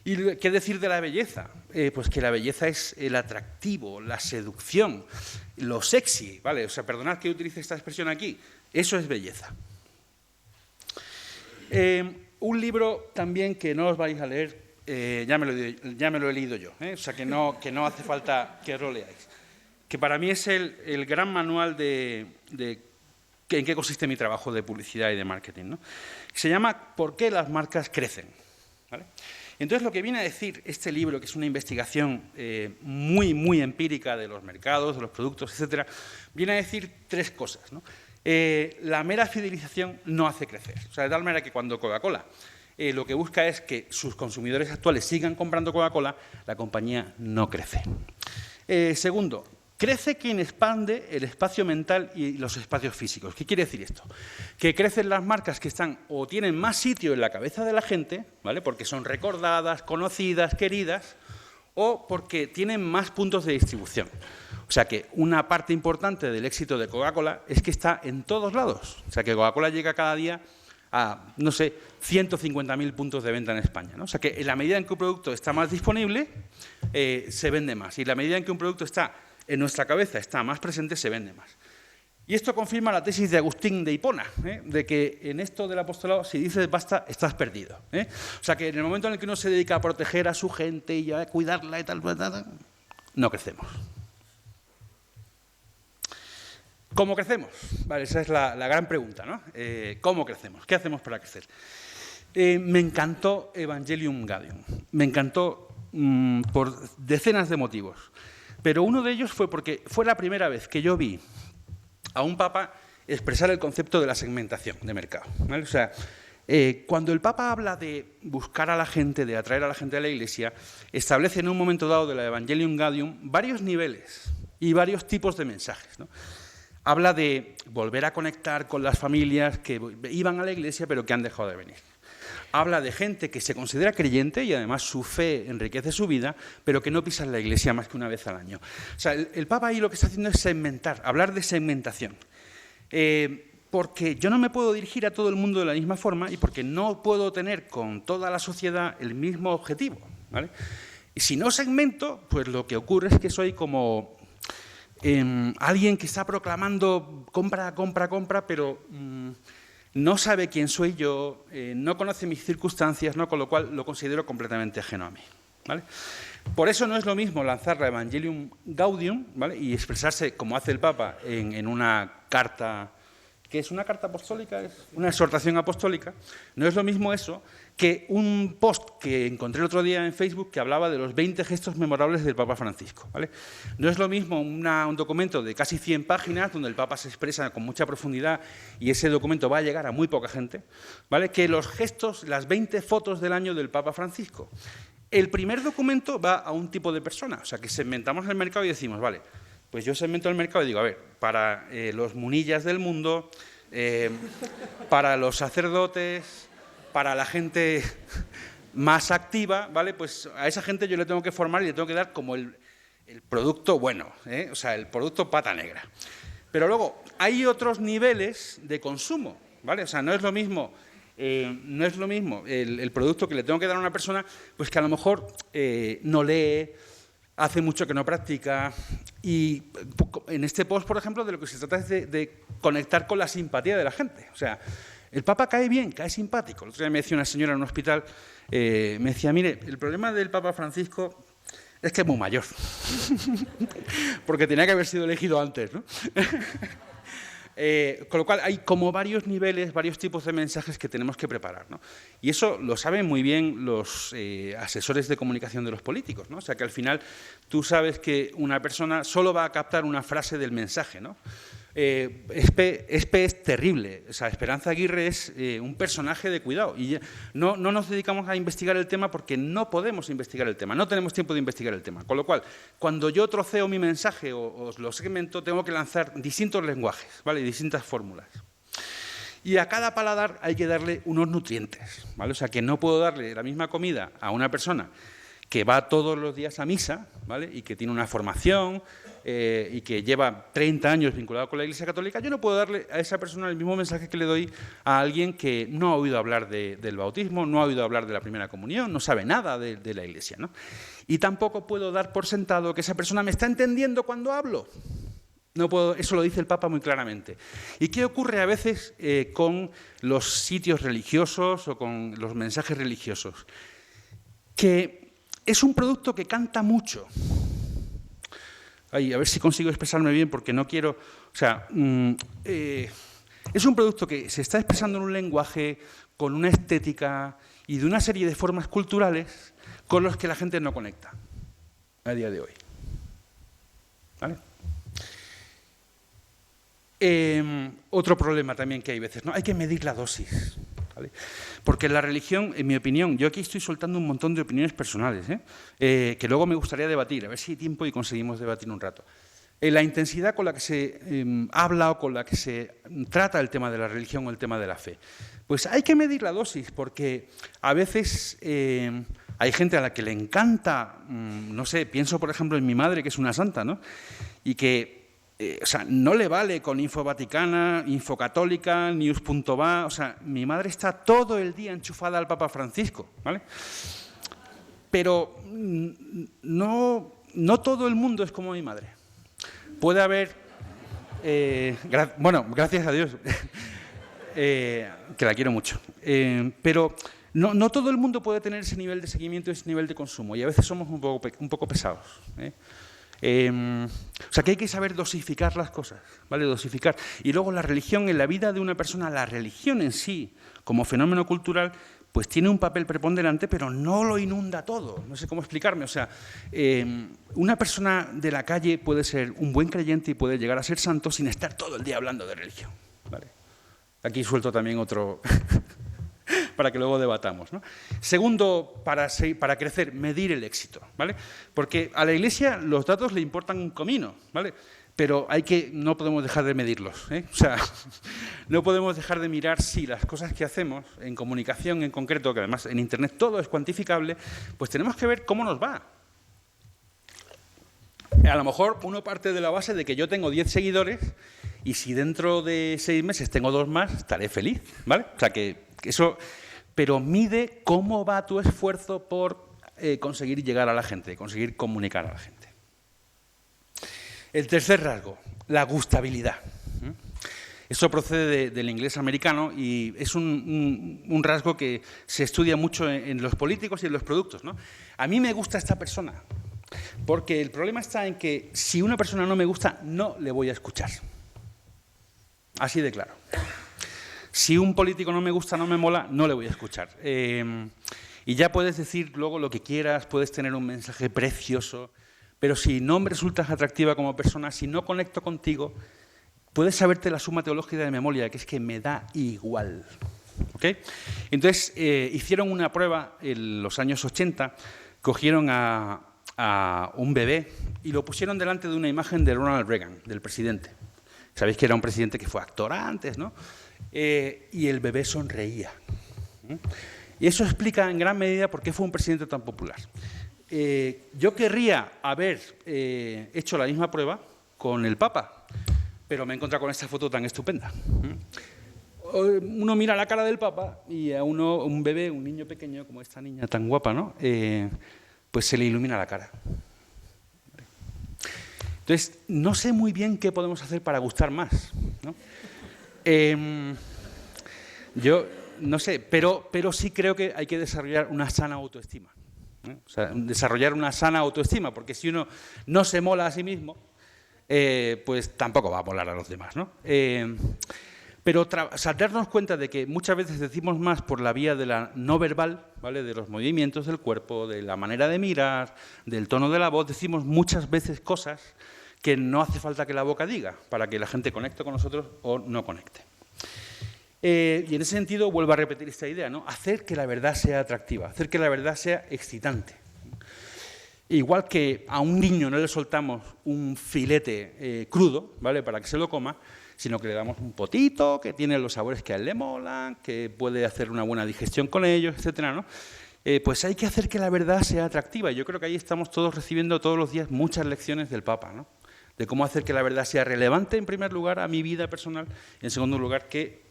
¿Y qué decir de la belleza? Pues que la belleza es el atractivo, la seducción, lo sexy, ¿vale? O sea, perdonad que utilice esta expresión aquí, eso es belleza. Un libro también que no os vais a leer, ya me lo he leído yo, o sea, que no hace falta que os lo leáis, que para mí es el gran manual de en qué consiste mi trabajo de publicidad y de marketing, ¿no? Se llama ¿Por qué las marcas crecen? ¿Vale? Entonces, lo que viene a decir este libro, que es una investigación muy empírica de los mercados, de los productos, etcétera, viene a decir 3 cosas, ¿no? La mera fidelización no hace crecer. O sea, de tal manera que cuando Coca-Cola lo que busca es que sus consumidores actuales sigan comprando Coca-Cola, la compañía no crece. Segundo, crece quien expande el espacio mental y los espacios físicos. ¿Qué quiere decir esto? Que crecen las marcas que están o tienen más sitio en la cabeza de la gente, ¿vale?, porque son recordadas, conocidas, queridas, o porque tienen más puntos de distribución. O sea que una parte importante del éxito de Coca-Cola es que está en todos lados. O sea que Coca-Cola llega cada día a, no sé, 150.000 puntos de venta en España, ¿no? O sea que en la medida en que un producto está más disponible, se vende más. Y en la medida en que un producto está en nuestra cabeza, está más presente, se vende más. Y esto confirma la tesis de Agustín de Hipona, de que en esto del apostolado, si dices basta, estás perdido. O sea que en el momento en el que uno se dedica a proteger a su gente y a cuidarla y tal, no crecemos. ¿Cómo crecemos? Vale, esa es la gran pregunta, ¿no? ¿Cómo crecemos? ¿Qué hacemos para crecer? Me encantó Evangelium Gaudium. Me encantó por decenas de motivos. Pero uno de ellos fue porque fue la primera vez que yo vi a un papa expresar el concepto de la segmentación de mercado, ¿vale? O sea, cuando el papa habla de buscar a la gente, de atraer a la gente a la Iglesia, establece en un momento dado de la Evangelium Gaudium varios niveles y varios tipos de mensajes, ¿no? Habla de volver a conectar con las familias que iban a la Iglesia pero que han dejado de venir. Habla de gente que se considera creyente y además su fe enriquece su vida, pero que no pisan la Iglesia más que una vez al año. O sea, el Papa ahí lo que está haciendo es segmentar, hablar de segmentación. Porque yo no me puedo dirigir a todo el mundo de la misma forma y porque no puedo tener con toda la sociedad el mismo objetivo, ¿vale? Y si no segmento, pues lo que ocurre es que soy como alguien que está proclamando compra, compra, compra, pero no sabe quién soy yo, no conoce mis circunstancias, ¿no? Con lo cual lo considero completamente ajeno a mí, ¿vale? Por eso no es lo mismo lanzar la Evangelium Gaudium, ¿vale?, y expresarse como hace el Papa en una carta, que es una carta apostólica, es una exhortación apostólica. No es lo mismo eso que un post que encontré el otro día en Facebook que hablaba de los 20 gestos memorables del Papa Francisco, ¿vale? No es lo mismo un documento de casi 100 páginas donde el Papa se expresa con mucha profundidad y ese documento va a llegar a muy poca gente, ¿vale?, que los gestos, las 20 fotos del año del Papa Francisco. El primer documento va a un tipo de persona, o sea, que segmentamos el mercado y decimos, vale, pues yo segmento el mercado y digo, a ver, para los munillas del mundo, para los sacerdotes, para la gente más activa, ¿vale? Pues a esa gente yo le tengo que formar y le tengo que dar como el producto bueno, o sea, el producto pata negra. Pero luego hay otros niveles de consumo, ¿vale? O sea, no es lo mismo el producto que le tengo que dar a una persona, pues que a lo mejor no lee, hace mucho que no practica, y en este post, por ejemplo, de lo que se trata es de conectar con la simpatía de la gente. O sea, el Papa cae bien, cae simpático. El otro día me decía una señora en un hospital, me decía, mire, el problema del Papa Francisco es que es muy mayor, porque tenía que haber sido elegido antes, ¿no? Con lo cual hay como varios niveles, varios tipos de mensajes que tenemos que preparar, ¿no? Y eso lo saben muy bien los asesores de comunicación de los políticos, ¿no? O sea que al final tú sabes que una persona solo va a captar una frase del mensaje, ¿no? Espe es terrible. O sea, Esperanza Aguirre es un personaje de cuidado. Y no nos dedicamos a investigar el tema porque no podemos investigar el tema, no tenemos tiempo de investigar el tema. Con lo cual, cuando yo troceo mi mensaje o lo segmento, tengo que lanzar distintos lenguajes, ¿vale? Distintas fórmulas. Y a cada paladar hay que darle unos nutrientes, ¿vale? O sea, que no puedo darle la misma comida a una persona que va todos los días a misa, ¿vale? Y que tiene una formación y que lleva 30 años vinculado con la Iglesia Católica. Yo no puedo darle a esa persona el mismo mensaje que le doy a alguien que no ha oído hablar del bautismo, no ha oído hablar de la primera comunión, no sabe nada de la Iglesia, ¿no? Y tampoco puedo dar por sentado que esa persona me está entendiendo cuando hablo. No puedo, eso lo dice el Papa muy claramente. ¿Y qué ocurre a veces con los sitios religiosos o con los mensajes religiosos? Que es un producto que canta mucho. Ay, a ver si consigo expresarme bien porque no quiero... O sea, es un producto que se está expresando en un lenguaje, con una estética y de una serie de formas culturales con los que la gente no conecta a día de hoy. ¿Vale? Otro problema también que hay veces, ¿no? Hay que medir la dosis, ¿vale? Porque la religión, en mi opinión, yo aquí estoy soltando un montón de opiniones personales, que luego me gustaría debatir, a ver si hay tiempo y conseguimos debatir un rato. La intensidad con la que se habla o con la que se trata el tema de la religión o el tema de la fe. Pues hay que medir la dosis, porque a veces hay gente a la que le encanta, no sé, pienso por ejemplo en mi madre, que es una santa, ¿no? Y que o sea, no le vale con Info Vaticana, Info Católica, News.va. O sea, mi madre está todo el día enchufada al Papa Francisco, ¿vale? Pero no todo el mundo es como mi madre. Puede haber... bueno, gracias a Dios, que la quiero mucho. Pero no todo el mundo puede tener ese nivel de seguimiento y ese nivel de consumo. Y a veces somos un poco pesados, o sea, que hay que saber dosificar las cosas, ¿vale? Dosificar. Y luego la religión en la vida de una persona, la religión en sí, como fenómeno cultural, pues tiene un papel preponderante, pero no lo inunda todo. No sé cómo explicarme. O sea, una persona de la calle puede ser un buen creyente y puede llegar a ser santo sin estar todo el día hablando de religión, ¿vale? Aquí suelto también otro... para que luego debatamos, ¿no? Segundo, para crecer, medir el éxito, ¿vale? Porque a la Iglesia los datos le importan un comino, ¿vale? Pero no podemos dejar de medirlos, ¿eh? O sea, no podemos dejar de mirar si las cosas que hacemos, en comunicación en concreto, que además en Internet todo es cuantificable, pues tenemos que ver cómo nos va. A lo mejor uno parte de la base de que yo tengo 10 seguidores y si dentro de 6 meses tengo 2 más, estaré feliz, ¿vale? O sea, que eso... Pero mide cómo va tu esfuerzo por conseguir llegar a la gente, conseguir comunicar a la gente. El tercer rasgo, la gustabilidad. Esto procede del inglés americano y es un rasgo que se estudia mucho en los políticos y en los productos, ¿no? A mí me gusta esta persona, porque el problema está en que si una persona no me gusta, no le voy a escuchar. Así de claro. Si un político no me gusta, no me mola, no le voy a escuchar. Y ya puedes decir luego lo que quieras, puedes tener un mensaje precioso, pero si no me resultas atractiva como persona, si no conecto contigo, puedes saberte la suma teológica de memoria, que es que me da igual. ¿Okay? Entonces, hicieron una prueba en los años 80, cogieron a un bebé y lo pusieron delante de una imagen de Ronald Reagan, del presidente. Sabéis que era un presidente que fue actor antes, ¿no? Y el bebé sonreía. Y eso explica en gran medida por qué fue un presidente tan popular. Yo querría haber hecho la misma prueba con el Papa, pero me he encontrado con esta foto tan estupenda. Uno mira la cara del Papa y a un bebé, un niño pequeño, como esta niña tan guapa, ¿no? Pues se le ilumina la cara. Entonces, no sé muy bien qué podemos hacer para gustar más, ¿no? Yo no sé, pero sí creo que hay que desarrollar una sana autoestima, ¿eh? O sea, desarrollar una sana autoestima, porque si uno no se mola a sí mismo, pues tampoco va a molar a los demás, ¿no? Pero darnos cuenta de que muchas veces decimos más por la vía de la no verbal, ¿vale? De los movimientos del cuerpo, de la manera de mirar, del tono de la voz, decimos muchas veces cosas que no hace falta que la boca diga para que la gente conecte con nosotros o no conecte. Y en ese sentido vuelvo a repetir esta idea, ¿no? Hacer que la verdad sea atractiva, hacer que la verdad sea excitante. Igual que a un niño no le soltamos un filete crudo, ¿vale?, para que se lo coma, sino que le damos un potito que tiene los sabores que a él le molan, que puede hacer una buena digestión con ellos, etcétera, ¿no? Pues hay que hacer que la verdad sea atractiva. Yo creo que ahí estamos todos recibiendo todos los días muchas lecciones del Papa, ¿no?, de cómo hacer que la verdad sea relevante, en primer lugar, a mi vida personal, y en segundo lugar, que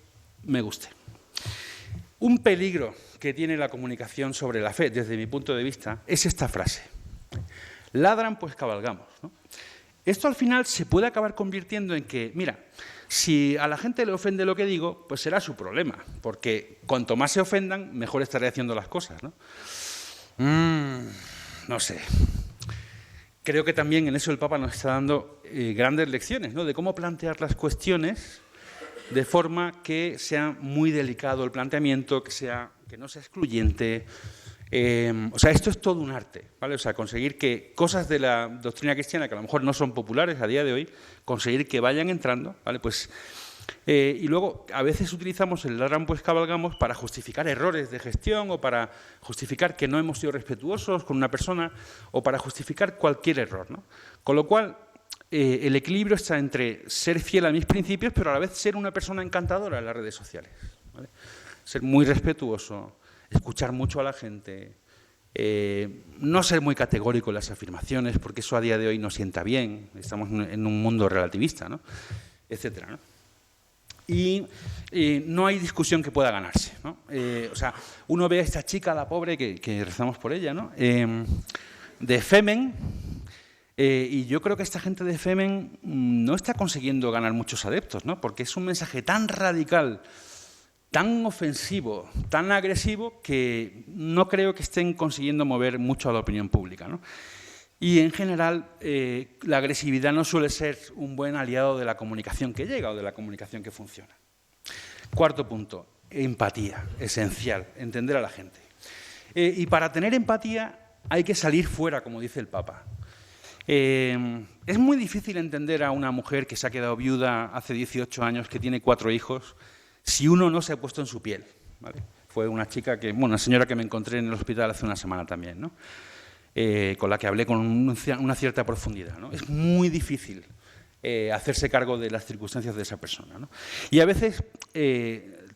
me guste. Un peligro que tiene la comunicación sobre la fe, desde mi punto de vista, es esta frase: ladran, pues cabalgamos, ¿no? Esto al final se puede acabar convirtiendo en que, mira, si a la gente le ofende lo que digo, pues será su problema, porque cuanto más se ofendan, mejor estaré haciendo las cosas, ¿no? No sé. Creo que también en eso el Papa nos está dando grandes lecciones, ¿no?, de cómo plantear las cuestiones de forma que sea muy delicado el planteamiento, que no sea excluyente. O sea, esto es todo un arte, ¿vale? O sea, conseguir que cosas de la doctrina cristiana que a lo mejor no son populares a día de hoy, conseguir que vayan entrando, ¿vale? Pues, y luego, a veces utilizamos el ladran pues cabalgamos para justificar errores de gestión o para justificar que no hemos sido respetuosos con una persona o para justificar cualquier error, ¿no? Con lo cual, el equilibrio está entre ser fiel a mis principios, pero a la vez ser una persona encantadora en las redes sociales, ¿vale? Ser muy respetuoso, escuchar mucho a la gente, no ser muy categórico en las afirmaciones, porque eso a día de hoy no sienta bien, estamos en un mundo relativista, ¿no?, etcétera, ¿no? Y no hay discusión que pueda ganarse, ¿no? O sea, uno ve a esta chica, la pobre, que rezamos por ella, ¿no?, de Femen, y yo creo que esta gente de Femen no está consiguiendo ganar muchos adeptos, ¿no?, porque es un mensaje tan radical, tan ofensivo, tan agresivo, que no creo que estén consiguiendo mover mucho a la opinión pública, ¿no? Y en general, la agresividad no suele ser un buen aliado de la comunicación que llega o de la comunicación que funciona. Cuarto punto, empatía, esencial, entender a la gente. Y para tener empatía hay que salir fuera, como dice el Papa. Es muy difícil entender a una mujer que se ha quedado viuda hace 18 años, que tiene 4 hijos, si uno no se ha puesto en su piel, ¿vale? Fue una chica una señora que me encontré en el hospital hace una semana también, ¿no?, con la que hablé con una cierta profundidad, ¿no? Es muy difícil hacerse cargo de las circunstancias de esa persona, ¿no? Y a veces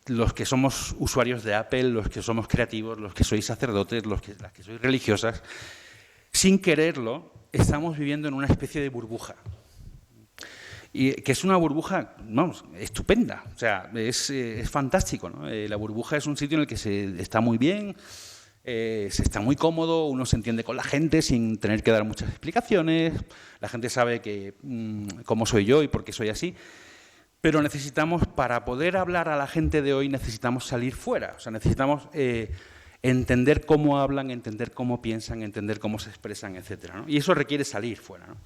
los que somos usuarios de Apple, los que somos creativos, los que sois sacerdotes, las que sois religiosas, sin quererlo, estamos viviendo en una especie de burbuja. Y que es una burbuja, vamos, estupenda, o sea, es fantástico, ¿no? La burbuja es un sitio en el que se está muy bien, se está muy cómodo, uno se entiende con la gente sin tener que dar muchas explicaciones, la gente sabe cómo soy yo y por qué soy así, pero necesitamos, para poder hablar a la gente de hoy, necesitamos salir fuera, o sea, necesitamos entender cómo hablan, entender cómo piensan, entender cómo se expresan, etcétera, ¿no? Y eso requiere salir fuera, ¿no?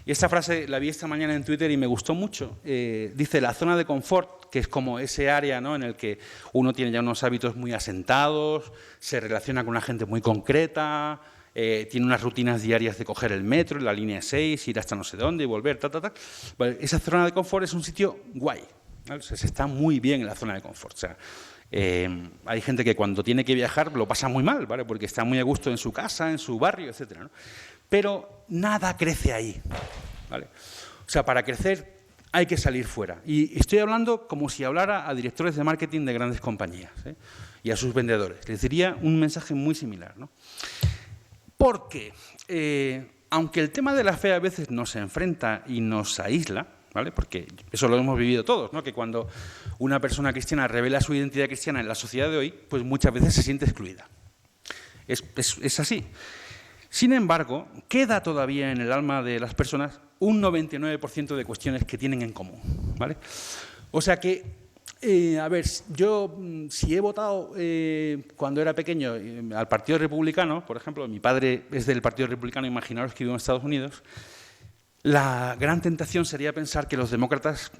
Y esta frase la vi esta mañana en Twitter y me gustó mucho. Dice, la zona de confort, que es como ese área, ¿no?, en el que uno tiene ya unos hábitos muy asentados, se relaciona con una gente muy concreta, tiene unas rutinas diarias de coger el metro, la línea 6, ir hasta no sé dónde y volver, Vale, esa zona de confort es un sitio guay, ¿vale? O sea, se está muy bien en la zona de confort. O sea, hay gente que cuando tiene que viajar lo pasa muy mal, ¿vale?, porque está muy a gusto en su casa, en su barrio, etcétera, ¿no? Pero nada crece ahí, ¿vale? O sea, para crecer hay que salir fuera. Y estoy hablando como si hablara a directores de marketing de grandes compañías, ¿eh?, y a sus vendedores. Les diría un mensaje muy similar, ¿no? Porque, aunque el tema de la fe a veces nos enfrenta y nos aísla, ¿vale?, porque eso lo hemos vivido todos, ¿no?, que cuando una persona cristiana revela su identidad cristiana en la sociedad de hoy, pues muchas veces se siente excluida. Es así. Sin embargo, queda todavía en el alma de las personas un 99% de cuestiones que tienen en común, ¿vale? O sea que, a ver, yo si he votado cuando era pequeño al Partido Republicano, por ejemplo, mi padre es del Partido Republicano, imaginaros que vivo en Estados Unidos, la gran tentación sería pensar que los demócratas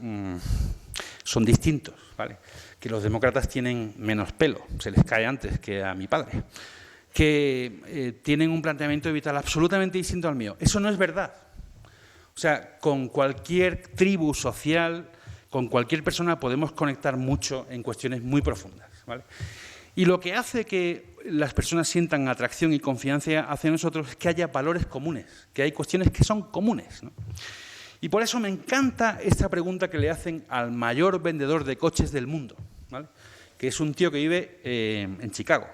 son distintos, ¿vale?, que los demócratas tienen menos pelo, se les cae antes que a mi padre, que tienen un planteamiento vital absolutamente distinto al mío. Eso no es verdad. O sea, con cualquier tribu social, con cualquier persona podemos conectar mucho en cuestiones muy profundas, ¿vale? Y lo que hace que las personas sientan atracción y confianza hacia nosotros es que haya valores comunes, que hay cuestiones que son comunes, ¿no? Y por eso me encanta esta pregunta que le hacen al mayor vendedor de coches del mundo, ¿vale? Que es un tío que vive en Chicago.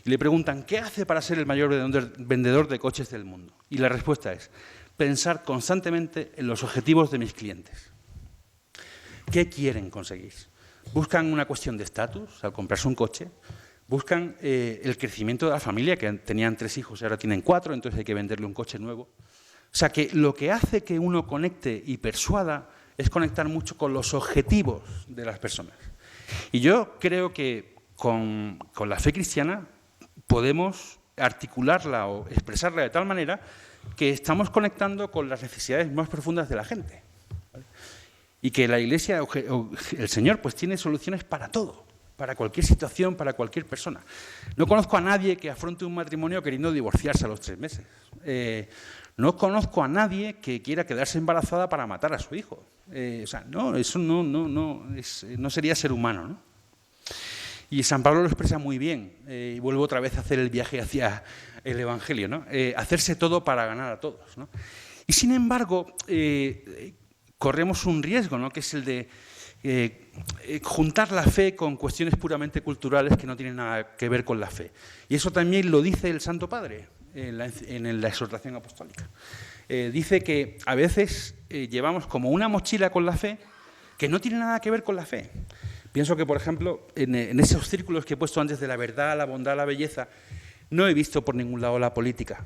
Y le preguntan, ¿qué hace para ser el mayor vendedor de coches del mundo? Y la respuesta es, pensar constantemente en los objetivos de mis clientes. ¿Qué quieren conseguir? ¿Buscan una cuestión de estatus al comprarse un coche? ¿Buscan el crecimiento de la familia, que tenían 3 hijos y ahora tienen 4, entonces hay que venderle un coche nuevo? O sea, que lo que hace que uno conecte y persuada es conectar mucho con los objetivos de las personas. Y yo creo que con la fe cristiana podemos articularla o expresarla de tal manera que estamos conectando con las necesidades más profundas de la gente, ¿vale? Y que la Iglesia, el Señor, pues tiene soluciones para todo, para cualquier situación, para cualquier persona. No conozco a nadie que afronte un matrimonio queriendo divorciarse a los 3 meses. No conozco a nadie que quiera quedarse embarazada para matar a su hijo. O sea, no, eso no sería ser humano, ¿no? Y San Pablo lo expresa muy bien, y vuelvo otra vez a hacer el viaje hacia el Evangelio, ¿no? Hacerse todo para ganar a todos, ¿no? Y sin embargo, corremos un riesgo, ¿no? Que es el de juntar la fe con cuestiones puramente culturales que no tienen nada que ver con la fe. Y eso también lo dice el Santo Padre en la exhortación apostólica. Dice que a veces llevamos como una mochila con la fe que no tiene nada que ver con la fe. Pienso que, por ejemplo, en esos círculos que he puesto antes de la verdad, la bondad, la belleza, no he visto por ningún lado la política.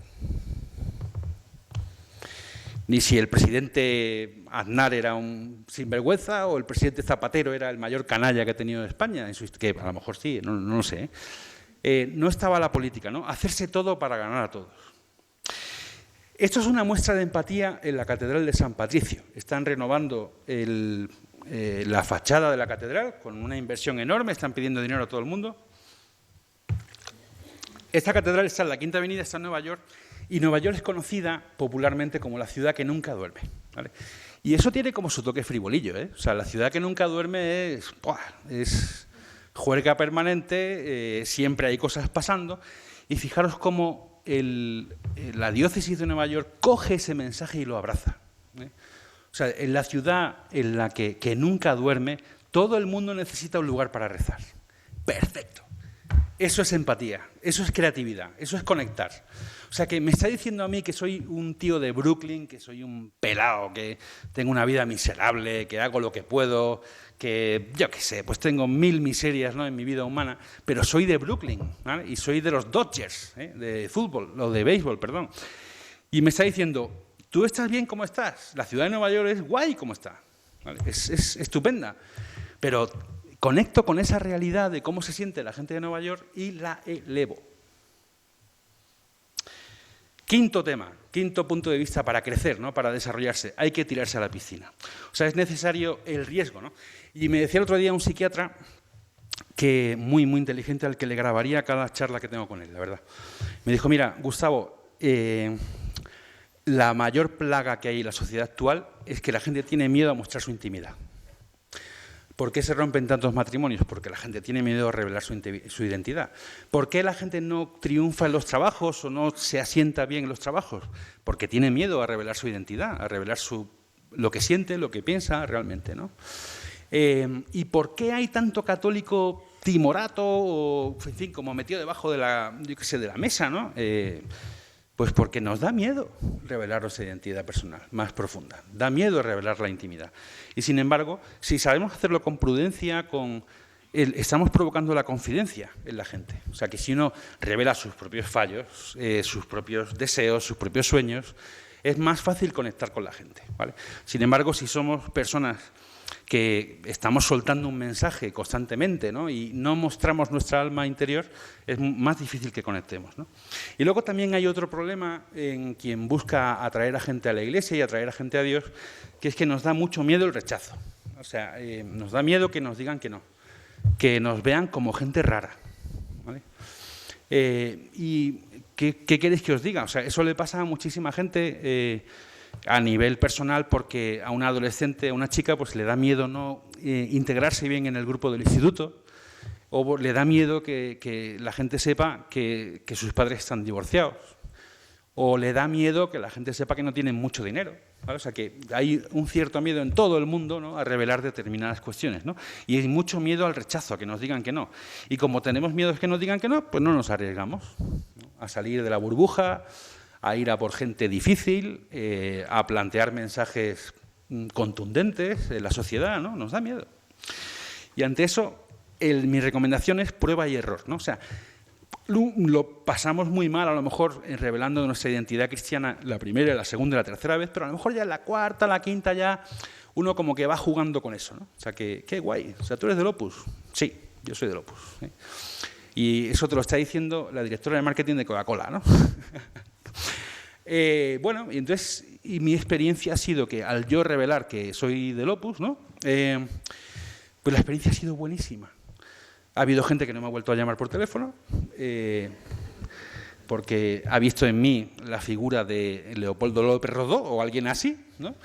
Ni si el presidente Aznar era un sinvergüenza o el presidente Zapatero era el mayor canalla que ha tenido España, que a lo mejor sí, no lo sé. No estaba la política, ¿no? Hacerse todo para ganar a todos. Esto es una muestra de empatía en la Catedral de San Patricio. Están renovando la fachada de la catedral con una inversión enorme, están pidiendo dinero a todo el mundo. Esta catedral está en la Quinta Avenida, está en Nueva York, y Nueva York es conocida popularmente como la ciudad que nunca duerme, ¿vale? Y eso tiene como su toque frivolillo, ¿eh? O sea, la ciudad que nunca duerme es juerga permanente, siempre hay cosas pasando, y fijaros cómo la diócesis de Nueva York coge ese mensaje y lo abraza, ¿eh? O sea, en la ciudad en la que nunca duerme, todo el mundo necesita un lugar para rezar. Perfecto. Eso es empatía, eso es creatividad, eso es conectar. O sea, que me está diciendo a mí que soy un tío de Brooklyn, que soy un pelao, que tengo una vida miserable, que hago lo que puedo, que, yo qué sé, pues tengo 1000 miserias, ¿no?, en mi vida humana, pero soy de Brooklyn, ¿vale? Y soy de los Dodgers, de fútbol, o de béisbol, perdón. Y me está diciendo, ¿tú estás bien como estás? La ciudad de Nueva York es guay como está, ¿vale? Es estupenda, pero conecto con esa realidad de cómo se siente la gente de Nueva York y la elevo. Quinto tema, quinto punto de vista para crecer, ¿no?, para desarrollarse. Hay que tirarse a la piscina. O sea, es necesario el riesgo, ¿no? Y me decía el otro día un psiquiatra que muy inteligente, al que le grabaría cada charla que tengo con él, la verdad. Me dijo, mira, Gustavo, la mayor plaga que hay en la sociedad actual es que la gente tiene miedo a mostrar su intimidad. ¿Por qué se rompen tantos matrimonios? Porque la gente tiene miedo a revelar su identidad. ¿Por qué la gente no triunfa en los trabajos o no se asienta bien en los trabajos? Porque tiene miedo a revelar su identidad, a revelar lo que siente, lo que piensa realmente, ¿no? ¿Y por qué hay tanto católico timorato o, en fin, como metido debajo de la mesa, ¿no? Pues porque nos da miedo revelar nuestra identidad personal más profunda, da miedo revelar la intimidad. Y sin embargo, si sabemos hacerlo con prudencia, estamos provocando la confidencia en la gente. O sea, que si uno revela sus propios fallos, sus propios deseos, sus propios sueños, es más fácil conectar con la gente, ¿vale? Sin embargo, si somos personas que estamos soltando un mensaje constantemente, ¿no?, y no mostramos nuestra alma interior, es más difícil que conectemos, ¿no? Y luego también hay otro problema en quien busca atraer a gente a la Iglesia y atraer a gente a Dios, que es que nos da mucho miedo el rechazo. O sea, nos da miedo que nos digan que no, que nos vean como gente rara, ¿vale? ¿Y qué queréis que os diga? O sea, eso le pasa a muchísima gente. a nivel personal, porque a una adolescente, a una chica, pues le da miedo no integrarse bien en el grupo del instituto, o le da miedo que la gente sepa que sus padres están divorciados, o le da miedo que la gente sepa que no tienen mucho dinero, ¿vale? O sea, que hay un cierto miedo en todo el mundo, ¿no?, a revelar determinadas cuestiones, ¿no? Y hay mucho miedo al rechazo, a que nos digan que no. Y como tenemos miedo a que nos digan que no, pues no nos arriesgamos, ¿no?, a salir de la burbuja, a ir a por gente difícil, a plantear mensajes contundentes en la sociedad, ¿no? Nos da miedo. Y ante eso, mi recomendación es prueba y error, ¿no? O sea, lo pasamos muy mal, a lo mejor, revelando nuestra identidad cristiana la primera, la segunda y la tercera vez, pero a lo mejor ya en la cuarta, la quinta, ya uno como que va jugando con eso, ¿no? O sea, que qué guay. O sea, ¿tú eres del Opus? Sí, yo soy del Opus, ¿eh? Y eso te lo está diciendo la directora de marketing de Coca-Cola, ¿no? Bueno, y entonces, mi experiencia ha sido que al yo revelar que soy del Opus, ¿no?, pues la experiencia ha sido buenísima. Ha habido gente que no me ha vuelto a llamar por teléfono, porque ha visto en mí la figura de Leopoldo López Rodó o alguien así, ¿no?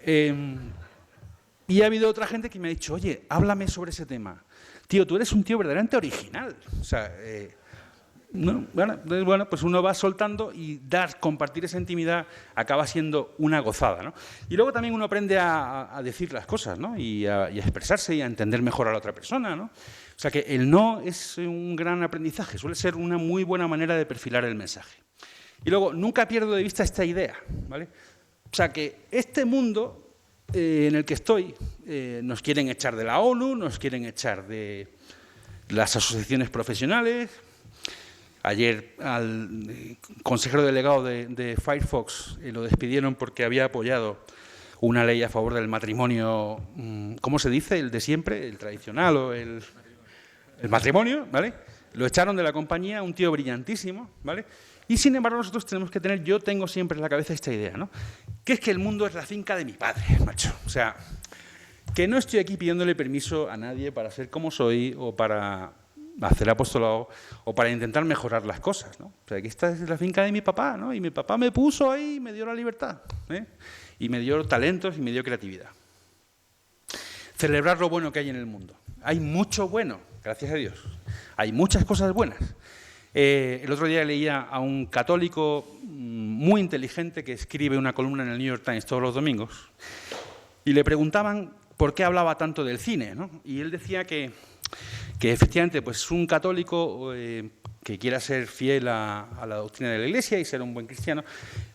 Y ha habido otra gente que me ha dicho, oye, háblame sobre ese tema. Tío, tú eres un tío verdaderamente original. O sea, ¿no? Bueno, pues uno va soltando y compartir esa intimidad acaba siendo una gozada, ¿no? Y luego también uno aprende a decir las cosas, ¿no? Y a expresarse y a entender mejor a la otra persona, ¿no? O sea que el no es un gran aprendizaje, suele ser una muy buena manera de perfilar el mensaje. Y luego, nunca pierdo de vista esta idea, ¿vale? O sea que este mundo en el que estoy, nos quieren echar de la ONU, nos quieren echar de las asociaciones profesionales. Ayer al consejero delegado de Firefox lo despidieron porque había apoyado una ley a favor del matrimonio, ¿cómo se dice? El de siempre, el tradicional o el matrimonio, ¿vale? Lo echaron de la compañía, un tío brillantísimo, ¿vale? Y sin embargo nosotros tenemos que tener, yo tengo siempre en la cabeza esta idea, ¿no?, que es que el mundo es la finca de mi padre, macho. O sea, que no estoy aquí pidiéndole permiso a nadie para ser como soy o para hacer apostolado o para intentar mejorar las cosas, ¿no? O sea, que esta es la finca de mi papá, ¿no? Y mi papá me puso ahí y me dio la libertad, ¿eh? Y me dio talentos y me dio creatividad. Celebrar lo bueno que hay en el mundo. Hay mucho bueno, gracias a Dios. Hay muchas cosas buenas. El otro día leía a un católico muy inteligente que escribe una columna en el New York Times todos los domingos y le preguntaban por qué hablaba tanto del cine, ¿no? Y él decía que efectivamente, pues un católico que quiera ser fiel a la doctrina de la Iglesia y ser un buen cristiano,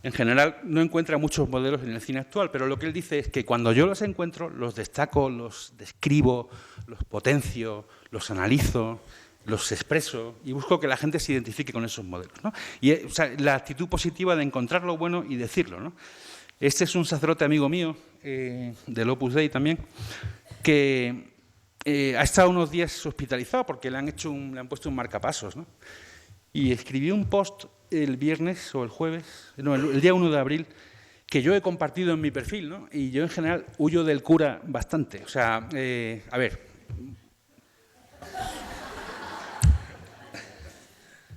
en general no encuentra muchos modelos en el cine actual, pero lo que él dice es que cuando yo los encuentro, los destaco, los describo, los potencio, los analizo, los expreso y busco que la gente se identifique con esos modelos, ¿no? Y o sea, la actitud positiva de encontrar lo bueno y decirlo, ¿no? Este es un sacerdote amigo mío, del Opus Dei también, que ha estado unos días hospitalizado porque le han puesto un marcapasos, ¿no? Y escribió un post el viernes o el jueves, no, el día 1 de abril, que yo he compartido en mi perfil, ¿no? Y yo en general huyo del cura bastante. O sea, a ver.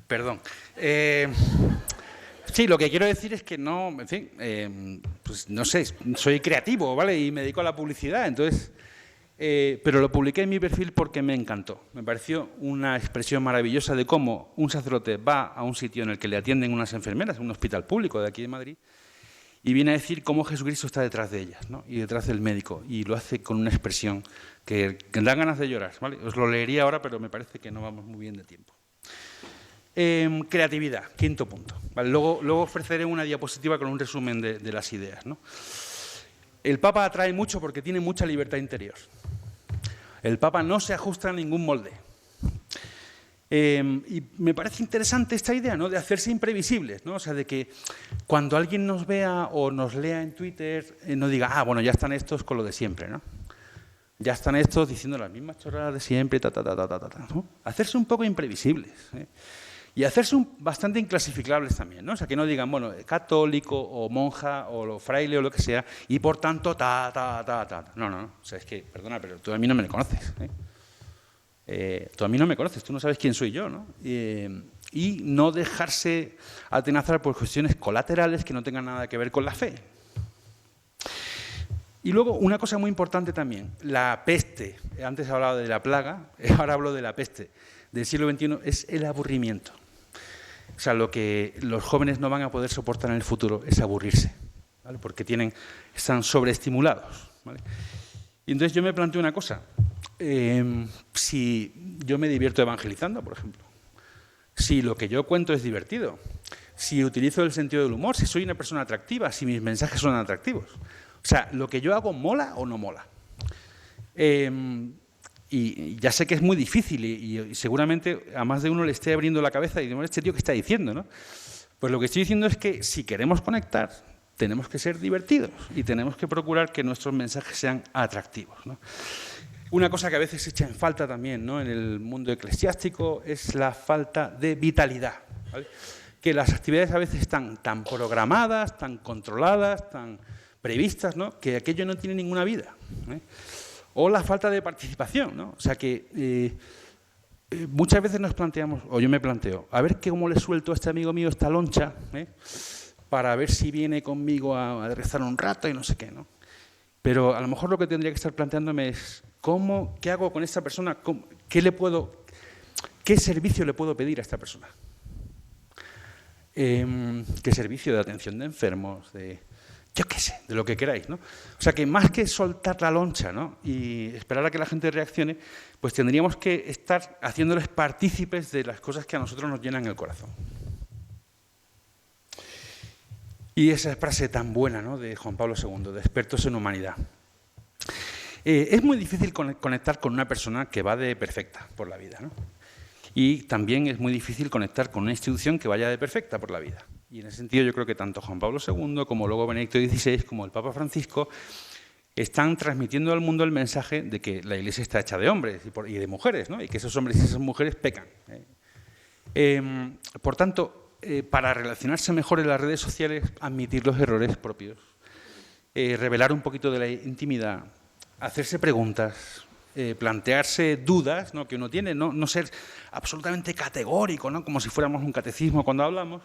Perdón. Sí, lo que quiero decir es que no, en fin, pues no sé, soy creativo, ¿vale? Y me dedico a la publicidad, entonces... pero lo publiqué en mi perfil porque me encantó. Me pareció una expresión maravillosa de cómo un sacerdote va a un sitio en el que le atienden unas enfermeras, un hospital público de aquí de Madrid, y viene a decir cómo Jesucristo está detrás de ellas, ¿no? Y detrás del médico, y lo hace con una expresión que da ganas de llorar, ¿vale? Os lo leería ahora, pero me parece que no vamos muy bien de tiempo. Creatividad, quinto punto. ¿Vale? Luego ofreceré una diapositiva con un resumen de las ideas, ¿no? El Papa atrae mucho porque tiene mucha libertad interior. El Papa no se ajusta a ningún molde. Y me parece interesante esta idea, ¿no?, de hacerse imprevisibles, ¿no? O sea, de que cuando alguien nos vea o nos lea en Twitter, no diga, ah, bueno, ya están estos con lo de siempre, ¿no? Ya están estos diciendo las mismas chorradas de siempre, ¿no? Hacerse un poco imprevisibles, ¿eh? Y hacerse bastante inclasificables también, ¿no? O sea, que no digan, bueno, católico o monja o fraile o lo que sea, y por tanto, No, no, no. O sea, es que, perdona, pero tú a mí no me conoces, ¿eh? Tú a mí no me conoces, tú no sabes quién soy yo, ¿no? Y no dejarse atenazar por cuestiones colaterales que no tengan nada que ver con la fe. Y luego, una cosa muy importante también, la peste. Antes he hablado de la plaga, ahora hablo de la peste del siglo XXI, es el aburrimiento. O sea, lo que los jóvenes no van a poder soportar en el futuro es aburrirse, ¿vale? Porque están sobreestimulados, ¿vale? Y entonces yo me planteo una cosa. Si yo me divierto evangelizando, por ejemplo, si lo que yo cuento es divertido, si utilizo el sentido del humor, si soy una persona atractiva, si mis mensajes son atractivos. O sea, ¿lo que yo hago mola o no mola? Y ya sé que es muy difícil y seguramente a más de uno le esté abriendo la cabeza y este tío, ¿qué está diciendo, no? Pues lo que estoy diciendo es que si queremos conectar, tenemos que ser divertidos y tenemos que procurar que nuestros mensajes sean atractivos, ¿no? Una cosa que a veces se echa en falta también, ¿no?, en el mundo eclesiástico es la falta de vitalidad, ¿vale? Que las actividades a veces están tan programadas, tan controladas, tan previstas, ¿no?, que aquello no tiene ninguna vida, ¿eh? O la falta de participación, ¿no? O sea que muchas veces nos planteamos, o yo me planteo, a ver cómo le suelto a este amigo mío esta loncha, para ver si viene conmigo a rezar un rato y no sé qué, ¿no? Pero a lo mejor lo que tendría que estar planteándome es ¿qué hago con esta persona? ¿Qué servicio le puedo pedir a esta persona? ¿Qué servicio de atención de enfermos? Yo qué sé, de lo que queráis, ¿no? O sea que más que soltar la loncha, ¿no?, y esperar a que la gente reaccione, pues tendríamos que estar haciéndoles partícipes de las cosas que a nosotros nos llenan el corazón. Y esa frase tan buena, ¿no?, de Juan Pablo II, de expertos en humanidad. Es muy difícil conectar con una persona que va de perfecta por la vida, ¿no? Y también es muy difícil conectar con una institución que vaya de perfecta por la vida. Y en ese sentido yo creo que tanto Juan Pablo II como luego Benedicto XVI, como el Papa Francisco, están transmitiendo al mundo el mensaje de que la Iglesia está hecha de hombres y de mujeres, ¿no?, y que esos hombres y esas mujeres pecan. Por tanto, para relacionarse mejor en las redes sociales, admitir los errores propios, revelar un poquito de la intimidad, hacerse preguntas, plantearse dudas, ¿no?, que uno tiene, no ser absolutamente categórico, ¿no?, como si fuéramos un catecismo cuando hablamos,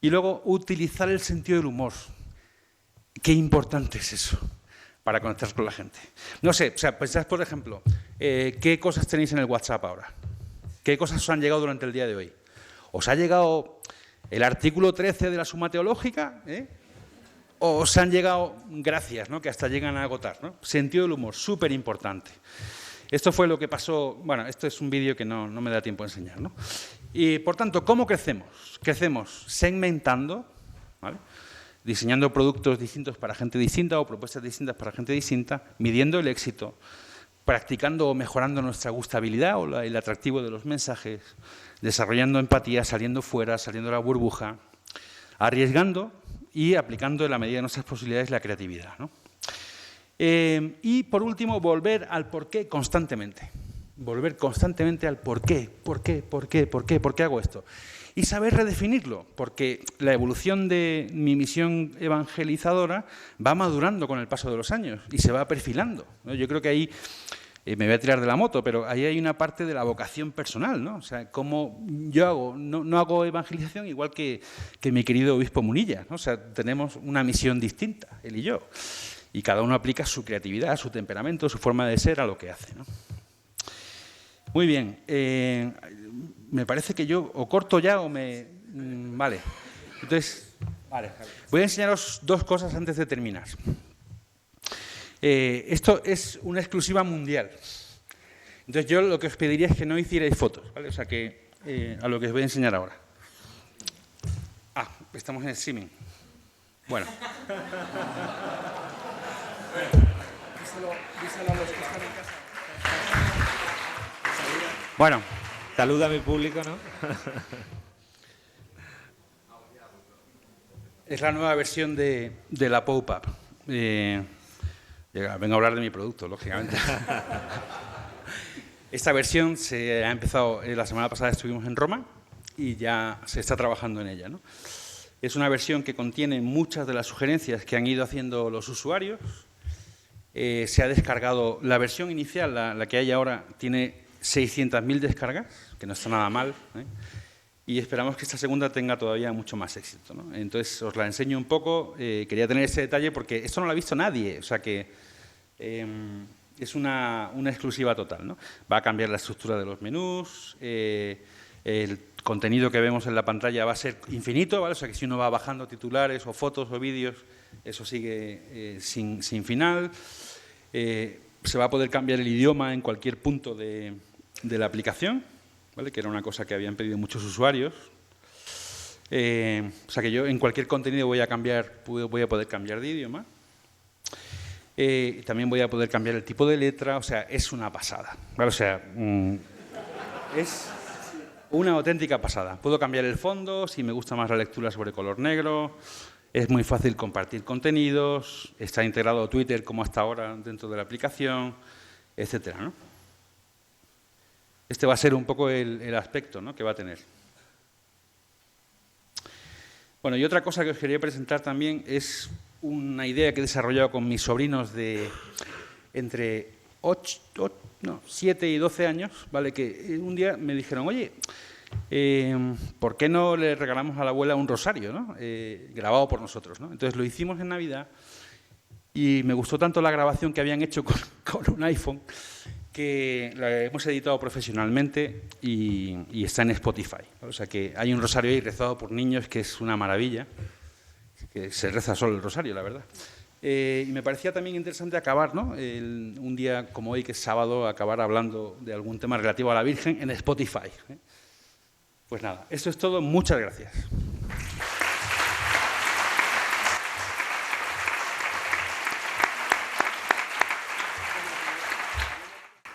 y luego utilizar el sentido del humor. Qué importante es eso para conectar con la gente. No sé, o sea, pensad, por ejemplo, ¿qué cosas tenéis en el WhatsApp ahora? ¿Qué cosas os han llegado durante el día de hoy? ¿Os ha llegado el artículo 13 de la Suma Teológica? ¿O os han llegado gracias, ¿no?, que hasta llegan a agotar, ¿no? Sentido del humor, súper importante. Esto fue lo que pasó. Bueno, esto es un vídeo que no me da tiempo a enseñar, ¿no? Y, por tanto, ¿cómo crecemos? Crecemos segmentando, ¿vale?, diseñando productos distintos para gente distinta o propuestas distintas para gente distinta, midiendo el éxito, practicando o mejorando nuestra gustabilidad o el atractivo de los mensajes, desarrollando empatía, saliendo fuera, saliendo de la burbuja, arriesgando y aplicando en la medida de nuestras posibilidades la creatividad, ¿no? Y, por último, volver al porqué constantemente. Volver constantemente al porqué, por qué hago esto. Y saber redefinirlo, porque la evolución de mi misión evangelizadora va madurando con el paso de los años y se va perfilando, ¿no? Yo creo que ahí, me voy a tirar de la moto, pero ahí hay una parte de la vocación personal, ¿no? O sea, cómo yo hago, no hago evangelización igual que mi querido obispo Munilla, ¿no? O sea, tenemos una misión distinta, él y yo. Y cada uno aplica su creatividad, su temperamento, su forma de ser a lo que hace, ¿no? Muy bien. Me parece que yo o corto ya o me... Vale. Entonces, vale. Voy a enseñaros dos cosas antes de terminar. Esto es una exclusiva mundial. Entonces, yo lo que os pediría es que no hicierais fotos, ¿vale? O sea, que a lo que os voy a enseñar ahora. Estamos en el streaming. Bueno. Díselo a los que están en casa. Bueno. Saluda a mi público, ¿no? Es la nueva versión de la Pop-Up. Vengo a hablar de mi producto, lógicamente. Esta versión se ha empezado, la semana pasada estuvimos en Roma y ya se está trabajando en ella, ¿no? Es una versión que contiene muchas de las sugerencias que han ido haciendo los usuarios. Se ha descargado, la versión inicial, la que hay ahora, tiene 600.000 descargas, que no está nada mal, y esperamos que esta segunda tenga todavía mucho más éxito, ¿no? Entonces, os la enseño un poco. Quería tener ese detalle porque esto no lo ha visto nadie, o sea que Es una exclusiva total, ¿no? Va a cambiar la estructura de los menús, el contenido que vemos en la pantalla va a ser infinito, ¿vale? O sea que si uno va bajando titulares o fotos o vídeos, eso sigue sin final. Se va a poder cambiar el idioma en cualquier punto de la aplicación, ¿vale? Que era una cosa que habían pedido muchos usuarios. O sea que yo en cualquier contenido voy a poder cambiar de idioma. También voy a poder cambiar el tipo de letra, o sea, es una pasada, ¿vale? O sea, es una auténtica pasada. Puedo cambiar el fondo, si me gusta más la lectura sobre color negro, es muy fácil compartir contenidos, está integrado Twitter como hasta ahora dentro de la aplicación, etcétera, ¿no? Este va a ser un poco el aspecto, ¿no?, que va a tener. Bueno, y otra cosa que os quería presentar también es una idea que he desarrollado con mis sobrinos de entre 7 y 12 años, ¿vale? Que un día me dijeron, oye, ¿por qué no le regalamos a la abuela un rosario, ¿no? Grabado por nosotros, ¿no? Entonces lo hicimos en Navidad y me gustó tanto la grabación que habían hecho con un iPhone que la hemos editado profesionalmente y está en Spotify, ¿vale? O sea que hay un rosario ahí rezado por niños que es una maravilla, que se reza solo el rosario, la verdad. Y me parecía también interesante acabar, ¿no?, un día como hoy, que es sábado, acabar hablando de algún tema relativo a la Virgen en Spotify, ¿eh? Pues nada, esto es todo. Muchas gracias.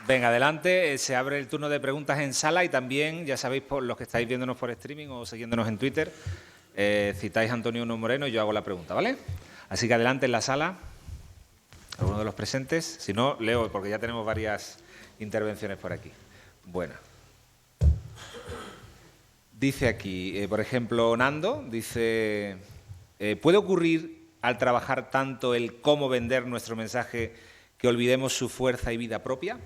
Venga, adelante. Se abre el turno de preguntas en sala y también, ya sabéis, por los que estáis viéndonos por streaming o siguiéndonos en Twitter, citáis a Antonio Uno Moreno y yo hago la pregunta, ¿vale? Así que adelante en la sala, alguno de los presentes. Si no, leo, porque ya tenemos varias intervenciones por aquí. Bueno. Dice aquí, por ejemplo, Nando, dice, ¿puede ocurrir al trabajar tanto el cómo vender nuestro mensaje que olvidemos su fuerza y vida propia?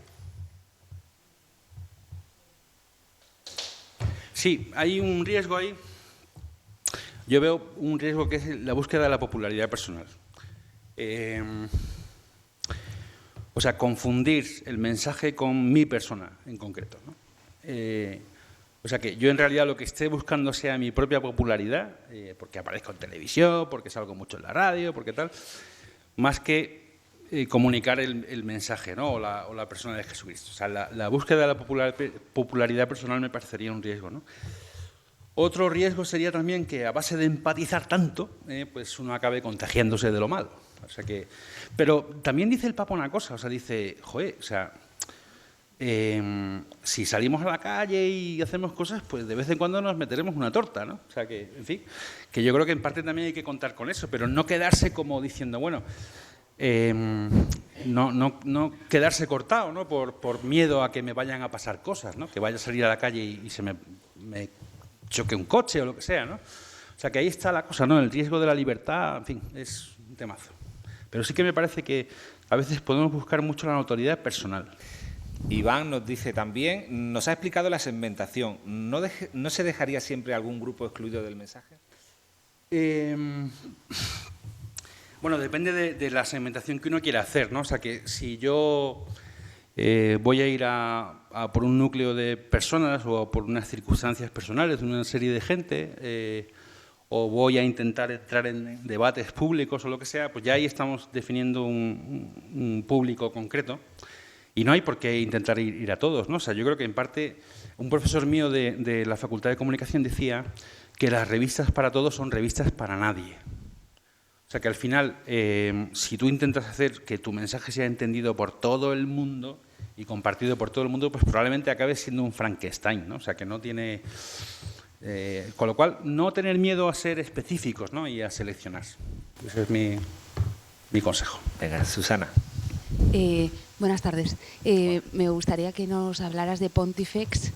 Sí, hay un riesgo ahí. Yo veo un riesgo que es la búsqueda de la popularidad personal. O sea, confundir el mensaje con mi persona en concreto, ¿no? O sea, que yo en realidad lo que esté buscando sea mi propia popularidad, porque aparezco en televisión, porque salgo mucho en la radio, porque tal, más que comunicar el mensaje, ¿no?, o la persona de Jesucristo. O sea, la búsqueda de la popularidad personal me parecería un riesgo, ¿no? Otro riesgo sería también que a base de empatizar tanto, pues uno acabe contagiándose de lo malo. O sea que, pero también dice el Papa una cosa, o sea, dice, joder, o sea, si salimos a la calle y hacemos cosas, pues de vez en cuando nos meteremos una torta, ¿no? O sea que, en fin, que yo creo que en parte también hay que contar con eso, pero no quedarse como diciendo, bueno, no quedarse cortado, ¿no?, por miedo a que me vayan a pasar cosas, ¿no?, que vaya a salir a la calle y se me choque un coche o lo que sea, ¿no? O sea que ahí está la cosa, ¿no?, el riesgo de la libertad, en fin, es un temazo. Pero sí que me parece que a veces podemos buscar mucho la notoriedad personal. Iván nos dice también, nos ha explicado la segmentación, ¿no se dejaría siempre algún grupo excluido del mensaje? Bueno, depende de la segmentación que uno quiera hacer, ¿no? O sea, que si yo voy a ir a por un núcleo de personas o por unas circunstancias personales de una serie de gente, o voy a intentar entrar en debates públicos o lo que sea, pues ya ahí estamos definiendo un público concreto. Y no hay por qué intentar ir a todos, ¿no? O sea, yo creo que en parte un profesor mío de la Facultad de Comunicación decía que las revistas para todos son revistas para nadie. O sea, que al final, si tú intentas hacer que tu mensaje sea entendido por todo el mundo y compartido por todo el mundo, pues probablemente acabes siendo un Frankenstein, ¿no? O sea, que no tiene... con lo cual, no tener miedo a ser específicos, ¿no?, y a seleccionar. Ese es mi consejo. Venga, Susana. Buenas tardes. Me gustaría que nos hablaras de Pontifex,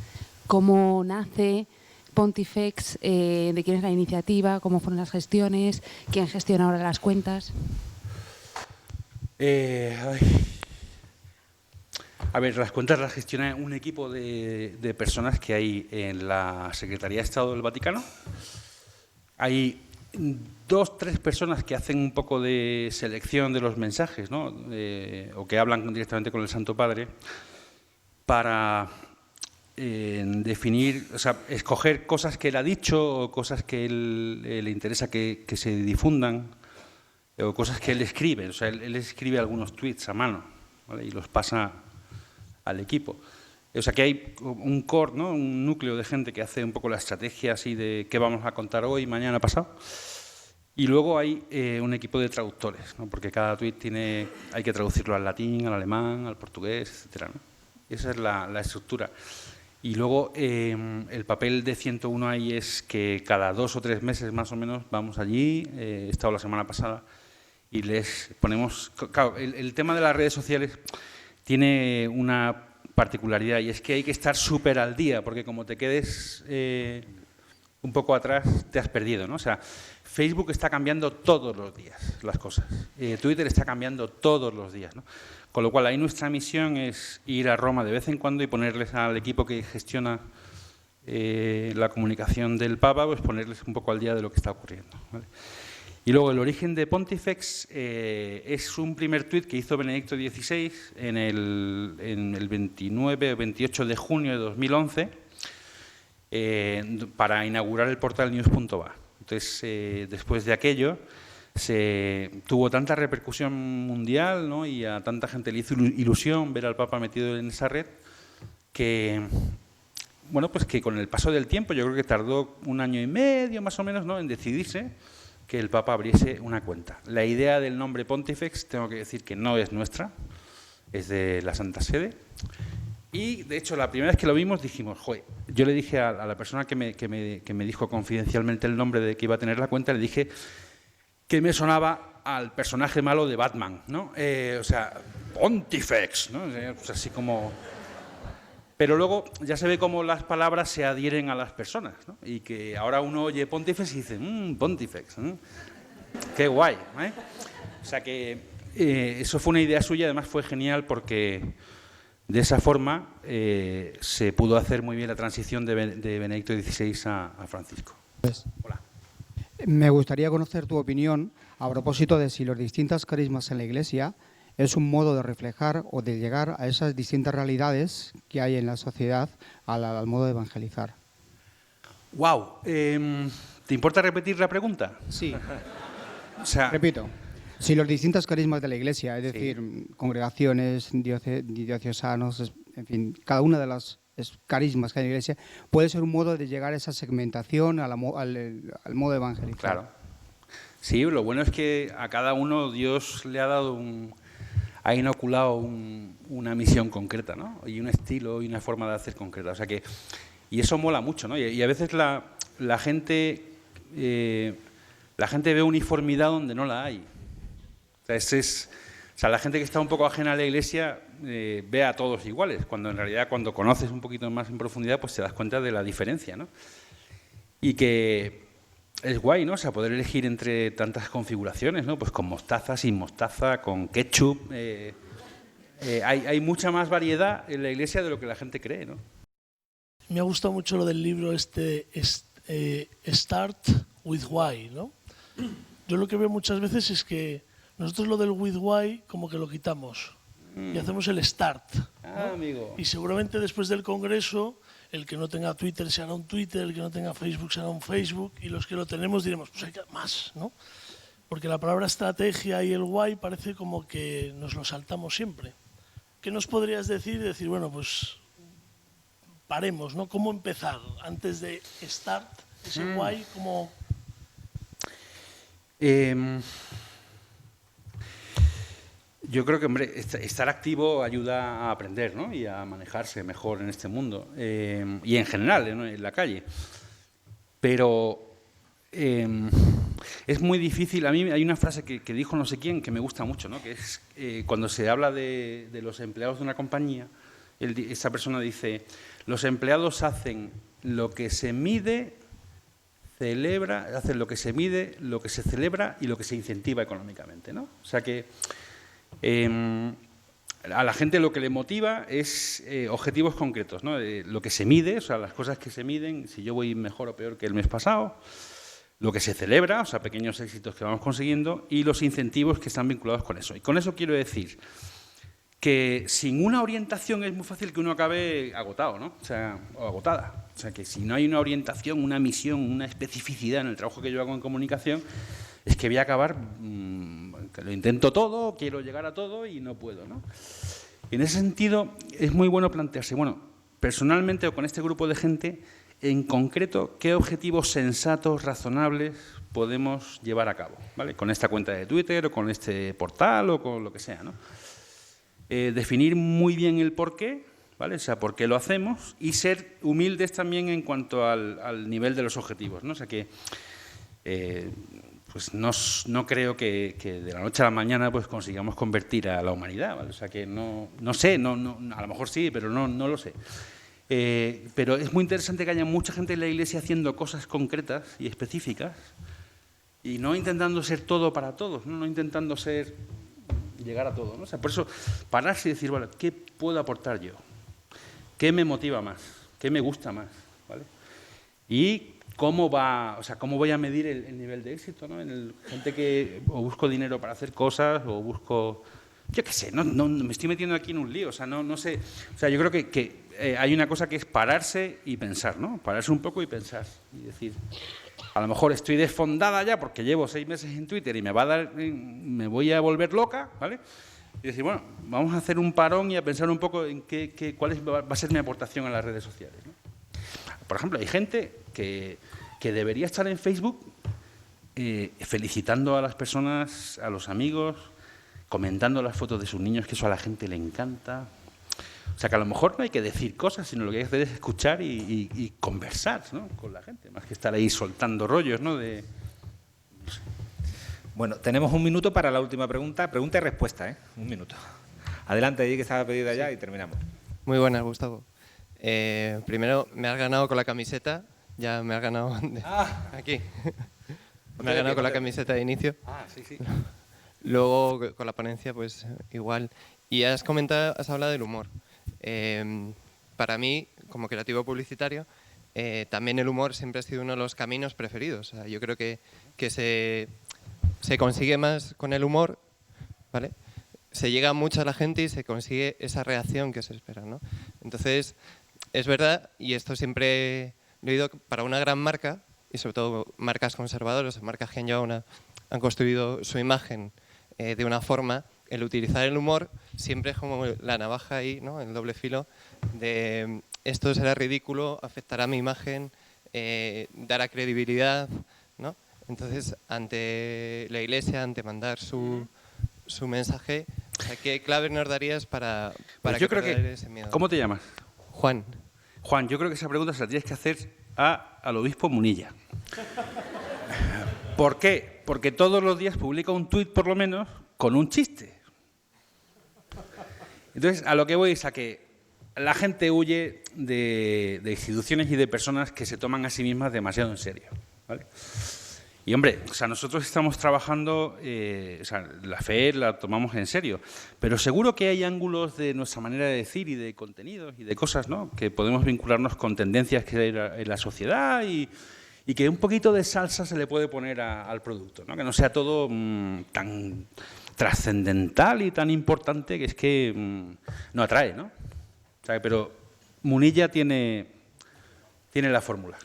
cómo nace Pontifex, de quién es la iniciativa, cómo fueron las gestiones, quién gestiona ahora las cuentas. A ver, las cuentas las gestiona un equipo de personas que hay en la Secretaría de Estado del Vaticano. Hay 2, 3 personas que hacen un poco de selección de los mensajes, ¿no? O que hablan directamente con el Santo Padre para definir, o sea, escoger cosas que él ha dicho o cosas que él le interesa que se difundan o cosas que él escribe. O sea, él escribe algunos tweets a mano, ¿vale? Y los pasa al equipo. O sea, que hay un core, ¿no? Un núcleo de gente que hace un poco la estrategia así de qué vamos a contar hoy, mañana, pasado. Y luego hay un equipo de traductores, ¿no? Porque cada tweet hay que traducirlo al latín, al alemán, al portugués, etcétera, ¿no? Esa es la estructura. Y luego el papel de 101 ahí es que cada 2 o 3 meses más o menos vamos allí, he estado la semana pasada, y les ponemos… Claro, el tema de las redes sociales tiene una particularidad y es que hay que estar súper al día, porque como te quedes un poco atrás, te has perdido, ¿no? O sea, Facebook está cambiando todos los días las cosas, Twitter está cambiando todos los días, ¿no? Con lo cual, ahí nuestra misión es ir a Roma de vez en cuando y ponerles al equipo que gestiona la comunicación del Papa, pues ponerles un poco al día de lo que está ocurriendo, ¿vale? Y luego, el origen de Pontifex es un primer tuit que hizo Benedicto XVI en el 29 o 28 de junio de 2011 para inaugurar el portal news.va. Entonces, después de aquello, tuvo tanta repercusión mundial, ¿no? Y a tanta gente le hizo ilusión ver al Papa metido en esa red que, bueno, pues que con el paso del tiempo, yo creo que tardó 1 año y medio más o menos, ¿no?, en decidirse que el Papa abriese una cuenta. La idea del nombre Pontifex, tengo que decir que no es nuestra, es de la Santa Sede. Y, de hecho, la primera vez que lo vimos dijimos, joder, yo le dije a la persona que me dijo confidencialmente el nombre de que iba a tener la cuenta, le dije que me sonaba al personaje malo de Batman, ¿no? O sea, Pontifex, ¿no? O sea, así como… Pero luego ya se ve cómo las palabras se adhieren a las personas, ¿no? Y que ahora uno oye Pontifex y dice, Pontifex, qué guay, ¿eh? O sea que eso fue una idea suya, además fue genial porque de esa forma se pudo hacer muy bien la transición de Benedicto XVI a Francisco. Hola. Me gustaría conocer tu opinión a propósito de si los distintos carismas en la Iglesia es un modo de reflejar o de llegar a esas distintas realidades que hay en la sociedad al modo de evangelizar. ¡Wow! ¿Te importa repetir la pregunta? Sí. O sea, Repito, si los distintos carismas de la Iglesia, es decir, sí, congregaciones, diocesanos, en fin, cada una de las carismas que hay en la Iglesia, puede ser un modo de llegar a esa segmentación, al modo de evangelizar. Claro. Sí, lo bueno es que a cada uno Dios le ha dado ha inoculado una misión concreta, ¿no? Y un estilo y una forma de hacer concreta. O sea que, y eso mola mucho, ¿no? Y a veces la gente ve uniformidad donde no la hay. O sea, la gente que está un poco ajena a la Iglesia ve a todos iguales, cuando en realidad cuando conoces un poquito más en profundidad, pues te das cuenta de la diferencia, ¿no? Y que es guay, ¿no? O sea, poder elegir entre tantas configuraciones, ¿no? Pues con mostaza, sin mostaza, con ketchup. Hay mucha más variedad en la Iglesia de lo que la gente cree, ¿no? Me ha gustado mucho lo del libro Start with Why, ¿no? Yo lo que veo muchas veces es que nosotros lo del with why como que lo quitamos y hacemos el start, ¿no? Ah, amigo. Y seguramente después del Congreso, el que no tenga Twitter se hará un Twitter, el que no tenga Facebook se hará un Facebook, y los que lo tenemos diremos, pues hay que más, ¿no? Porque la palabra estrategia y el why parece como que nos lo saltamos siempre. ¿Qué nos podrías decir? Decir, bueno, pues paremos, ¿no? ¿Cómo empezar? Antes de start, ese why, ¿cómo...? Yo creo que, hombre, estar activo ayuda a aprender, ¿no? Y a manejarse mejor en este mundo. Y en general, ¿no?, en la calle. Pero es muy difícil. A mí hay una frase que dijo no sé quién que me gusta mucho, ¿no? Que es cuando se habla de los empleados de una compañía, esa persona dice, los empleados hacen lo que se mide, hacen lo que se mide, lo que se celebra y lo que se incentiva económicamente, ¿no? O sea que a la gente lo que le motiva es objetivos concretos, ¿no? Lo que se mide, o sea, las cosas que se miden, si yo voy mejor o peor que el mes pasado, lo que se celebra, o sea, pequeños éxitos que vamos consiguiendo, y los incentivos que están vinculados con eso. Y con eso quiero decir que sin una orientación es muy fácil que uno acabe agotado, ¿no? O agotada. O sea, que si no hay una orientación, una misión, una especificidad en el trabajo que yo hago en comunicación, es que voy a acabar, que lo intento todo, quiero llegar a todo y no puedo, ¿no? En ese sentido, es muy bueno plantearse, bueno, personalmente o con este grupo de gente, en concreto, ¿qué objetivos sensatos, razonables podemos llevar a cabo? ¿Vale? Con esta cuenta de Twitter o con este portal o con lo que sea, ¿no? Definir muy bien el porqué, ¿vale? O sea, por qué lo hacemos y ser humildes también en cuanto al nivel de los objetivos, ¿no? O sea, que pues no creo que de la noche a la mañana pues consigamos convertir a la humanidad, ¿vale? O sea, que no sé, a lo mejor sí, pero no lo sé. Pero es muy interesante que haya mucha gente en la Iglesia haciendo cosas concretas y específicas y no intentando ser todo para todos, no intentando llegar a todo, ¿no? O sea, por eso pararse y decir, vale, ¿qué puedo aportar yo? ¿Qué me motiva más? ¿Qué me gusta más? ¿Vale? Y cómo voy a medir el nivel de éxito, ¿no? Gente que o busco dinero para hacer cosas o busco, yo qué sé, no me estoy metiendo aquí en un lío, o sea, no sé, o sea, yo creo que hay una cosa que es pararse y pensar, ¿no? Pararse un poco y pensar y decir, a lo mejor estoy desfondada ya porque llevo 6 meses en Twitter y me voy a volver loca, ¿vale? Y decir, bueno, vamos a hacer un parón y a pensar un poco en cuál va a ser mi aportación a las redes sociales, ¿no? Por ejemplo, hay gente que debería estar en Facebook felicitando a las personas, a los amigos, comentando las fotos de sus niños, que eso a la gente le encanta. O sea, que a lo mejor no hay que decir cosas, sino lo que hay que hacer es escuchar y conversar, ¿no? Con la gente, más que estar ahí soltando rollos, ¿no? No sé. Bueno, tenemos 1 minuto para la última pregunta. Pregunta y respuesta, ¿eh? 1 minuto. Adelante, allí que estaba pedida ya y terminamos. Muy buenas, Gustavo. Primero, me has ganado con la camiseta. Ya me has ganado aquí. Me has ganado con la camiseta de inicio. Sí. Luego, con la ponencia, pues igual. Y has hablado del humor. Para mí, como creativo publicitario, también el humor siempre ha sido uno de los caminos preferidos. O sea, yo creo que se consigue más con el humor, ¿vale? Se llega mucho a la gente y se consigue esa reacción que se espera, ¿no? Entonces, es verdad, y esto siempre lo he oído, para una gran marca, y sobre todo marcas conservadoras, marcas que han construido su imagen de una forma, el utilizar el humor siempre es como la navaja ahí, ¿no? El doble filo de esto será ridículo, afectará a mi imagen, dará credibilidad, ¿no? Entonces, ante la Iglesia, ante mandar su mensaje, o sea, ¿qué clave nos darías para Pues yo creo que ese miedo? ¿Cómo te llamas? Juan. Juan, yo creo que esa pregunta se la tienes que hacer al obispo Munilla. ¿Por qué? Porque todos los días publica un tuit, por lo menos, con un chiste. Entonces, a lo que voy es a que la gente huye de instituciones y de personas que se toman a sí mismas demasiado en serio, ¿vale? Y, hombre, o sea, nosotros estamos trabajando, o sea, la fe la tomamos en serio, pero seguro que hay ángulos de nuestra manera de decir y de contenidos y de cosas, ¿no?, que podemos vincularnos con tendencias que hay en la sociedad y que un poquito de salsa se le puede poner al producto, ¿no?, que no sea todo tan trascendental y tan importante que es que no atrae, ¿no? O sea, pero Munilla tiene la fórmula.